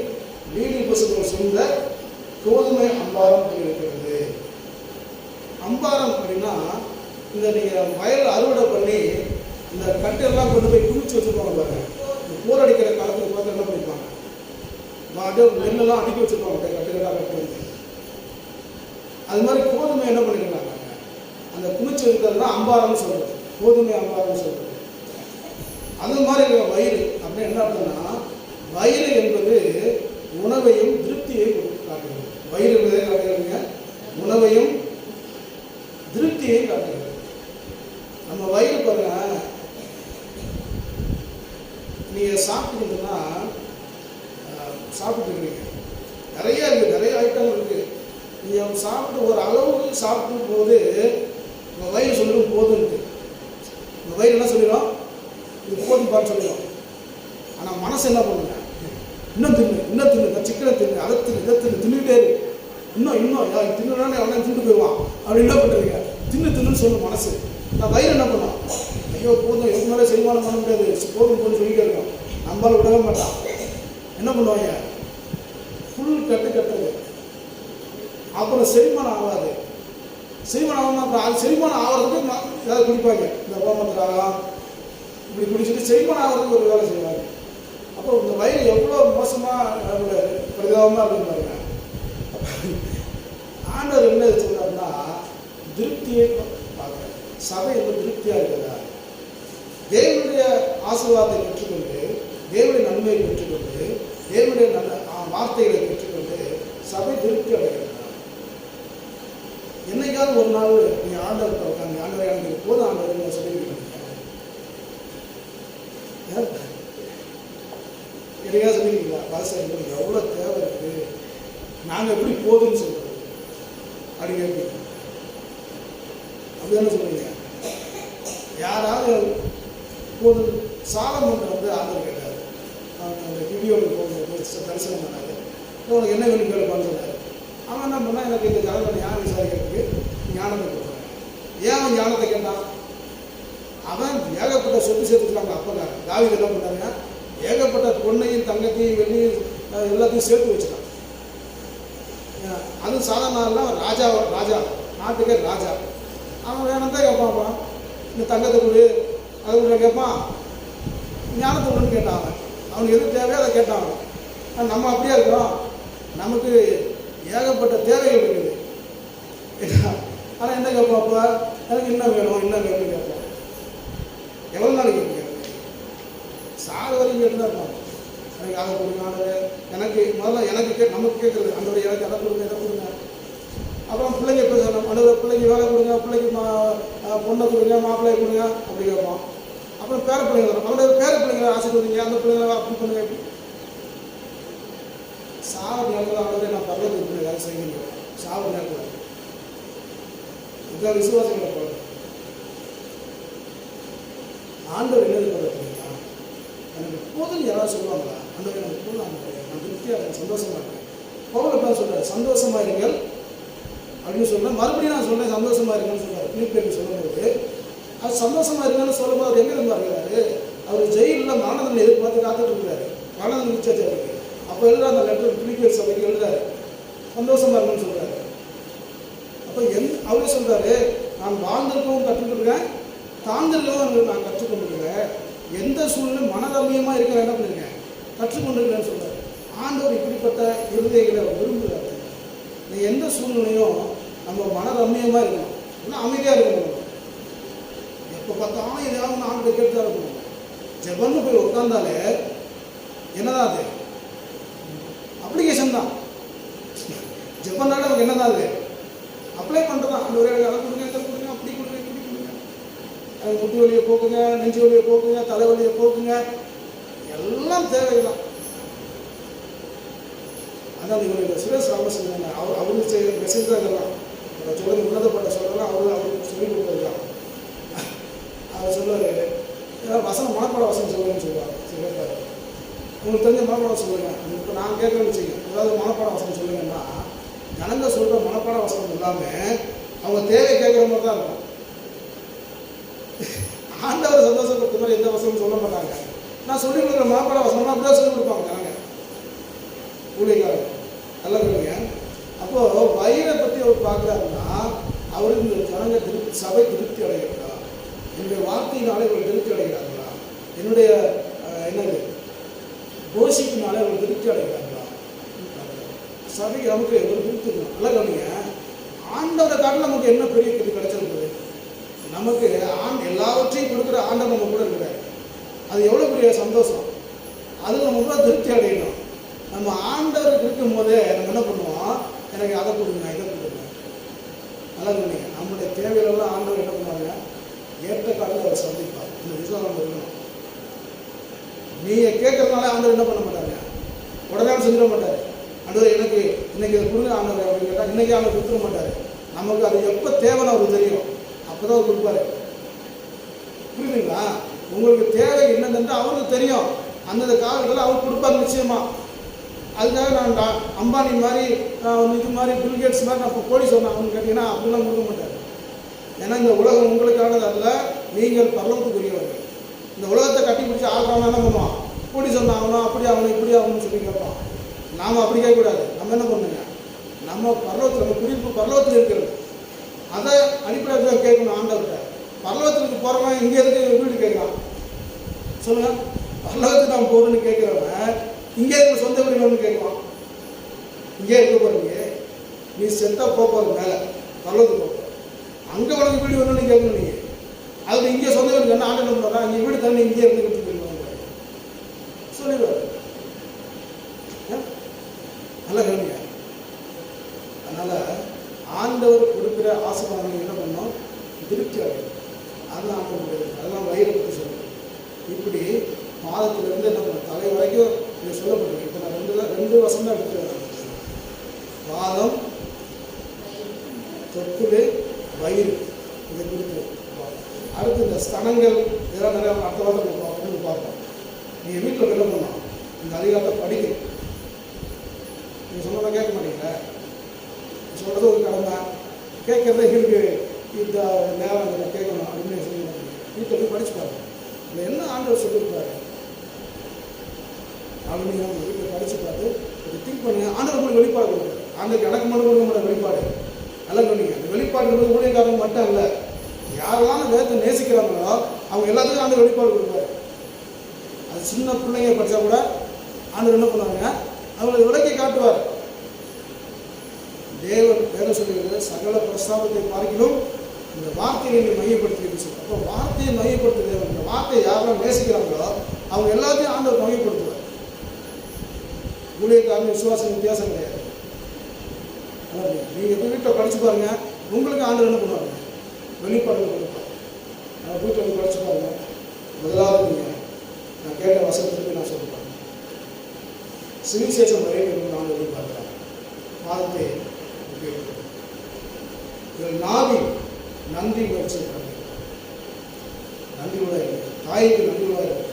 நீலி புஷ்பங்கள் சூழ்ந்த கோதுமை அம்பாரம் போயிருக்கிறது. அம்பாரம் அப்படின்னா இந்த நீங்கள் வயல் அறுவடை பண்ணி இந்த கட்டெல்லாம் கொண்டு போய் குளிச்சு வச்சுருப்பாங்க பாருங்க. இந்த போர் அடிக்கிற காலத்தில் பார்த்து என்ன பண்ணியிருப்பாங்க, நெல்லெல்லாம் அடுக்கி வச்சுருப்பாங்க கட்டுக்கட்டாக கட்டி. அது மாதிரி கோதுமை என்ன பண்ணிக்கிறாங்க, அந்த குளிச்சு இருக்கிறது தான் அம்பாரம்னு சொல்கிறது, கோதுமை அம்பாரம்னு சொல்கிறது. அது மாதிரி இருக்கிற வயிறு அப்படின்னு என்ன அர்த்தம்னா, வயிறு என்பது உணவையும் திருப்தியையும் காட்டுகிறது. வயிறு என்பதை காட்டுகிறீங்க, உணவையும் திருப்தியையும் காட்டுகிறது. நம்ம வயிறு பாருங்க, நீங்கள் சாப்பிட்டீங்கன்னா சாப்பிட்டுருக்கீங்க, நிறைய இருக்குது, நிறைய ஐட்டம் இருக்குது. நீங்கள் சாப்பிட்டு ஒரு அளவுக்கு சாப்பிடும் போது உங்கள் வயிறு சொல்லிடும் போதுன்ட்டு. உங்கள் வயிறு என்ன சொல்லிடும், இது போதும் பாட்டு சொல்லிடும். ஆனால் மனசு என்ன பண்ணுங்க, இன்னும் தின்னு சிக்கனை தின்னு, அதை தின்னுக்கிட்டே இருக்கு. இன்னும் தின்னுறானே அவனே தின்னு போயிடுவான் அப்படி என்ன பண்ணுறீங்க, தின்னுன்னு சொல்லும் மனசு. நான் வயிறு என்ன பண்ணுவோம், ஐயோ போதும், இதுக்கு மேலே செரிமானம் பண்ண முடியாது, போதும் சொல்லிக்கிட்டே இருக்கோம். நம்மளால் விடவே மாட்டான். என்ன பண்ணுவாங்க, ஃபுல் கட்டுது. அப்புறம் செரிமானம் ஆகாது. செரிமானம் ஆகாமல் அப்புறம் அது செரிமானம் ஆகிறதுக்கு ஏதாவது குடிப்பாங்க. இந்த கோமத்திராக இப்படி குடிச்சிட்டு செரிமானம் ஆகிறதுக்கு ஒரு வேலை செய்வாங்க. அப்போ இந்த வயிறு எவ்வளோ மோசமாக பிரதாபமாக இருக்குன்னு பாருங்க. ஆண்டவர் என்ன சொல்றாருன்னா, திருப்தியை பார்க்க சபை வந்து திருப்தியாக இருக்கிறதா, தேவனுடைய ஆசீர்வாதத்தை பெற்றுக்கொண்டு, தேவனுடைய நன்மையை பெற்றுக்கொண்டு, தேவனுடைய நல்ல வார்த்தைகளை பெற்றுக்கொண்டு சபை திருப்தி அடைகிறது. என்னைக்காவது ஒரு நாள் நீ ஆண்டவர் உட்காந்து ஆண்டவர் எனக்கு போதும் ஆண்டவர் சொல்லியிருக்கீங்க, என்னைக்காவது சொல்லியிருக்கீங்களா, பாச எங்களுக்கு எவ்வளோ தேவை இருக்குது, நாங்கள் எப்படி போதும்னு சொல்கிறது அப்படி கேட்பீங்க. அப்படிதானே சொல்லுவீங்க. யாராவது போது சாலமன் வந்து ஆண்டவர் கேட்டார், அந்த வீடியோவில் போகும்போது தரிசனம் பண்ணாரு, உனக்கு என்ன வேணும் கேட்பான்னு சொன்னார். அவன் என்ன பண்ணால், எனக்கு இந்த ஜனங்களை ஞானம் விசாரிக்கிறதுக்கு ஞானத்தை கொடுக்குறாங்க. ஏன் அவன் ஞானத்தை கேட்டான், அவன் ஏகப்பட்ட சொத்து சேர்த்துக்கலாம். அப்பக்காரன் தாவீது என்ன பண்ணாங்க, ஏகப்பட்ட பொண்ணையும் தங்கத்தையும் வெள்ளியும் எல்லாத்தையும் சேர்த்து வச்சுட்டான். அதுவும் சாதாரண நாள்லாம் ராஜா நாட்டுக்கே ராஜா. அவன் வேணும் தான் கேட்பான். இந்த தங்கத்தை கொடு அதை கூட கேட்பான். ஞானத்தை கொண்டு கேட்டான். அவனுக்கு எது தேவையோ அதை கேட்டான். நம்ம அப்படியே இருக்கிறோம். நமக்கு ஏகப்பட்ட தேவைகள் இருக்குது. ஆனால் என்ன கேட்போம்? அப்போ எனக்கு இன்னும் வேணும் வேணும்னு கேட்போம். எவ்வளோ நாளைக்கு கேட்பேன்? சாகு வரைக்கும் கேட்டு தான் இருப்பாங்க. எனக்கு அதை கொடுங்க, எனக்கு முதல்ல எனக்கு நமக்கு கேட்குறது அந்த எனக்கு அதை கொடுங்க. அப்புறம் பிள்ளைங்க பேசணும், பிள்ளைங்க வேலை கொடுங்க, பிள்ளைக்கு பொண்ணை கொடுங்க, மாப்பிள்ளையை கொடுங்க அப்படி கேட்போம். அப்புறம் பேர பிள்ளைங்க வரும், அவனோட பேர பிள்ளைங்களை ஆசைப்படுவீங்க, அந்த பிள்ளைங்களை அப்படி பண்ணுங்க. சாவு நேரத்தில் அவனோட நான் பர்வத்துக்கு வேலை செய்யணும். சாவு நேரத்தில் இதுதான் விசுவாசங்களை போல. ஆண்டவர் என்ன பண்ணுறீங்களா? எனக்கு போதும் யாராவது சொல்லுவாங்களா? ஆண்டவர் எனக்கு போதும், நான் திருப்தியாக இருக்கேன், சந்தோஷமா இருக்கேன். பவுல் அப்படி சொல்கிறார், சந்தோஷமா இருங்கள் அப்படின்னு சொல்கிறேன். மறுபடியும் நான் சொல்கிறேன் சந்தோஷமா இருங்கன்னு சொல்கிறார். பிலிப்பியருக்கு சொல்லும்போது அது சந்தோஷமா இருங்கன்னு சொல்லும்போது அவர் எங்கே இருந்து இருக்கிறாரு? அவர் ஜெயிலில் மரண தண்டனை எதிர்பார்த்து காத்துட்டு இருக்கிறாரு. மரண தண்டனை நிச்சயம் இருக்கு. அப்போ எழுதுற அந்த லெட்டர் பிலிப்பியர் சபைக்கு எழுதுறாரு, சந்தோஷமா இருக்குன்னு சொல்கிறாரு. அப்போ அவரே சொல்கிறாரு, நான் வாழ்ந்திருக்கவும் கற்றுக்கிட்டுருக்கேன், தாழ்ந்திருக்கவும் நான் கற்றுக்கொண்டிருக்கிறேன், எந்த சூழ்நிலையும் மனரம்யமாக இருக்கிற என்ன பண்ணியிருக்கேன், கற்றுக்கொண்டிருக்கிறேன்னு சொல்கிறார். ஆண்டவர் இப்படிப்பட்ட இருதயங்களை விரும்புகிறார். நீ எந்த சூழ்நிலையும் நம்ம மனரம்யமாக இருக்கணும், இல்லை அமைதியாக இருக்கணும். எப்போ பார்த்தாலும் எதையாவது ஆண்டு கேட்டு தான் இருக்கணும். ஜெபன்னு போய் உட்காந்தாலே என்னதான் அது? அப்ளிகேஷன் தான். ஜெபன்னாலே நமக்கு என்னதான் அது? அப்ளை பண்ணுறது தான். அந்த ஒரு அதை கொடுங்க, இதை கொடுங்க, அப்படி கொடுங்க, இப்படி கொடுங்க, முட்டி வலியை போக்குங்க, நெஞ்சு வலியை போக்குங்க, தலைவலியை போக்குங்க, எல்லாம் தேவைதான். அதான் இவருடைய சுரேஷ் ராமச்சந்திரன் அவருக்கு செய்கிற மெசேஜ் தான் இதெல்லாம். சொல்லுறது உன்னதப்பட்ட சொல்லலாம் அவருக்கு சொல்லி கொடுத்ததுதான். அவர் சொல்லுவார், ஏதாவது வசனம் மனப்பாட வசனம் சொல்லுவேன்னு சொல்லுவாங்க. சரி கேட்பாரு, உங்களுக்கு தெரிஞ்ச மனப்பாட சொல்லுங்க. இப்போ நான் கேட்குறேன்னு வச்சுக்கேன், ஏதாவது மனப்பாட வசனம் சொல்லுங்கன்னா ஜனங்க சொல்கிற மனப்பாட வசனம் இல்லாமல் அவங்க தேவை கேட்குற மாதிரி தான் இருக்கும். ஆண்டவர் சந்தோஷப்படுத்த மாதிரி எந்த வசனமும் சொல்ல மாட்டாங்க. நான் சொல்லி கொடுக்குற மனப்பாட வசனம்னா அப்படியே சொல்லி கொடுப்பாங்க ஜனங்க, ஊழியக்காரங்க. நல்லா கேளுங்க. அப்போது வயிறை பற்றி அவர் பார்க்குறாருன்னா அவருக்கு இந்த ஜனங்க சபை திருப்தி அடைகிறதா, என்னுடைய வார்த்தையினாலே இவர்கள் திருப்தி அடைகிறார்களா, என்னுடைய என்னது கோஷிப்பினாலே அவர்கள் திருப்தி அடைகிறார்களா, சபைக்கு நமக்கு ஒரு திருப்தி இருக்கணும். நல்லா கவனிங்க. ஆண்டவரை காட்டில் நமக்கு என்ன பெரிய இது கிடைச்சிருக்குது? நமக்கு எல்லாவற்றையும் கொடுக்குற ஆண்டவர் நம்ம கூட இருக்கிறார். அது எவ்வளோ பெரிய சந்தோஷம். அது நம்ம கூட திருப்தி அடையணும். நம்ம ஆண்டவருக்கு இருக்கும் போதே நம்ம என்ன பண்ணுவோம், எனக்கு அதை கொடுங்க, இதை கொடுங்க. நல்லா சொன்னீங்க. நம்முடைய தேவைகளெல்லாம் ஆண்டவர் என்ன பண்ணுவாங்க, ஏற்ற காலத்தில் அவர் சந்திப்பார். இந்த விசுவாசம் இருக்கணும். நீங்கள் கேட்கறதுனால ஆண்டவர் என்ன பண்ண மாட்டாங்க, உடனே செஞ்சிட மாட்டார். ஆண்டவர் எனக்கு இன்னைக்கு இதை கொடுங்க ஆண்டவர் அப்படின்னு கேட்டால் இன்றைக்கி ஆண்டவர் கொடுத்துட மாட்டார். நமக்கு அது எப்போ தேவைன்னு அவருக்கு தெரியும், அப்போ தான் அவர் கொடுப்பாரு. புரியுதுங்களா? உங்களுக்கு தேவை என்னதுன்ட்டு அவருக்கு தெரியும். அந்தந்த காலத்தில் அவர் கொடுப்பார் நிச்சயமாக. அதுக்காக நான் அம்பானி மாதிரி இது மாதிரி பில்கேட்ஸ் மாதிரி நான் இப்போ கோடி சொன்னேன் அப்படின்னு கேட்டிங்கன்னா அப்படிலாம் கொடுக்க மாட்டார். ஏன்னா இந்த உலகம் உங்களுக்கானது அல்ல, நீங்கள் பரலோகத்துக்குரியவர்கள். இந்த உலகத்தை கட்டி பிடிச்சி ஆள்றாங்கன்னா என்ன பண்ணுவான், கோடி சொன்னாகணும், அப்படி ஆகணும், இப்படி ஆகணும்னு சொல்லி கேட்பான். நாம் அப்படி கேட்கக்கூடாது. நம்ம என்ன பண்ணுங்க, நம்ம பரலோகத்தில், நம்ம குடியிருப்பு பரலோகத்தில் இருக்கிறது, அதை அடிப்படையாக கேட்கணும் ஆண்டவர்கிட்ட. பரலோகத்துக்கு போகிறவன் இங்கே எதுக்கு வீடு கேட்கலாம் சொல்லுங்கள்? பரலோகத்துக்கு நான் போகணுன்னு கேட்குறவன் இங்கே இருக்க சொந்த வீடு வேணும்னு கேட்கலாம். இங்கே இருக்க போகிறீங்க, நீ செத்தா போகிற மேலே பரலோகத்துக்கு போக, அங்கே உனக்கு வீடு வேணும்னு கேட்கணும். நீங்கள் அதுக்கு இங்கே சொந்த வீடு என்ன ஆண்டு போகிறா, இங்கே வீடு தண்ணி இங்கே இருந்துக்கிட்டு போயிருவாங்க சொல்லிடுவார். நல்லா கேளுங்க. அதனால் ஆண்டவர் கொடுக்குற ஆசீர்வாதங்கள் என்ன பண்ணோம், திருப்தி அடையும். அதுதான் ஆண்டவர், அதெல்லாம் வயிறை பற்றி சொல்லுவோம். இப்படி மாதத்திலிருந்து என்ன பண்ண தலை வரைக்கும் இதை சொல்லப்படுது. இப்போ நான் ரெண்டு வருஷம் தான் எடுத்துக்கிறேன். வாதம், தொப்புள், வயிறு, இதை கொடுத்து அடுத்து இந்த ஸ்தனங்கள் இதெல்லாம் நிறையா அடுத்த வாரத்தில் பார்ப்போம். நீங்கள் வீட்டில் என்ன பண்ணோம், இந்த அதிகாரத்தை படிக்கணும். நீங்கள் சொன்னதை கேட்க மாட்டீங்களா? சொல்கிறது ஒரு கடமை, கேட்குறத எங்களுக்கு இந்த நேரம் கேட்கணும் அப்படின்னு சொல்லி வீட்டில் போய் படிச்சு பாருங்க. இல்லை என்ன ஆண்டவர் சொல்லியிருப்பாரு அப்படின்னு வீட்டில் படித்து பார்த்து ஒரு திங்க் பண்ணுங்க. ஆண்டவர் உங்களுக்கு வெளிப்பாடு கொடுக்குறாரு. ஆண்டுக்கு எனக்கு மட்டும் கொடுக்க மாட்டேன் வெளிப்பாடு. நல்லா சொன்னீங்க. அந்த வெளிப்பாடு ஊழியக்காரங்க மட்டும் இல்லை, யாரெல்லாம் வேதத்தை நேசிக்கிறாங்களோ அவங்க எல்லாத்துக்கும் ஆண்டு வெளிப்பாடு கொடுப்பாரு. அது சின்ன பிள்ளைங்க படித்தா கூட ஆண்டு என்ன பண்ணுவாங்க, அவங்களை விளக்கி காட்டுவார். தேவன் வேதம் சொல்லுகிறது, சகல பிரஸ்தாபத்தை பார்க்கிலும் இந்த வார்த்தையை நீங்கள் மையப்படுத்தி சொல்லு. அப்போ வார்த்தையை மையப்படுத்த தேவன். இந்த வார்த்தையை யாரெல்லாம் நேசிக்கிறாங்களோ அவங்க எல்லாத்தையும் ஆண்டவர் மையப்படுத்துவார். ஊழியக்காரன் விசுவாசம் வித்தியாசம் கிடையாது. நீங்கள் இப்போ வீட்டில் படிச்சு பாருங்க, உங்களுக்கு ஆண்டவர் என்ன பண்ணுவாங்க, வெளிப்பாடுகள் கொடுப்பார். நான் வீட்டில் வந்து படிச்சு பாருங்க. முதலாவது நீங்கள் நான் கேட்ட வசனத்துக்கு நான் சொல்லுவேன், சுவிசேஷம் வரைக்கும் நான் வெளிப்பாடுறேன். வார்த்தை இதில் நாவி நன்றி வச்சு நன்றி கூட இருக்கு. தாய்க்கு நன்றி கூட இருக்கு.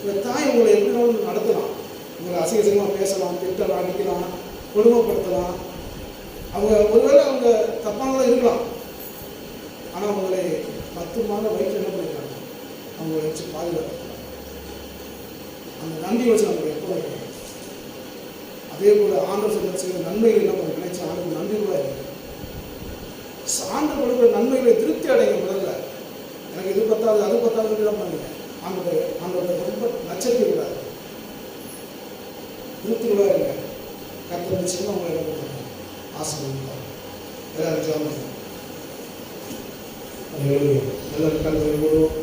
இந்த தாய் உங்களை எப்படி நடத்தலாம், உங்களை அசிங்கமாக பேசலாம், திட்டலாம், அடிக்கலாம், கொடுமைப்படுத்தலாம். அவங்க ஒருவேளை அவங்க தப்பானவங்களும் இருக்கலாம். ஆனால் அவங்களை 10 மாதம் வயிற்று என்ன பண்ணிக்கிறாங்க, அவங்களை வச்சு பாதுகாக்கலாம். அந்த நன்றி வச்சு நமக்கு எப்போ இருக்கு. அதே போல் ஆண்டவர் செய்கிற நன்மைகள் நம்ம நினைச்ச ஆண்டு நன்றி கூட இருக்கு. ஆண்டு கொடுக்குற நன்மைகளை திருப்தி அடைங்க. முதல்ல எனக்கு இது பத்தாது அது பத்தாதுன்னு தான் பண்ணுங்க. ஆண்டோட ரொம்ப நட்சத்திரம் கூடாது, திருப்தி கூட இருங்க. கர்த்தர் நிச்சயமா அவங்க என்ன பண்ணுவாங்க, ஆசீர்வதிப்பார். எல்லாரும் ஜெபம் பண்ணுங்க. எல்லாரும் கண்களை மூடுவோம்.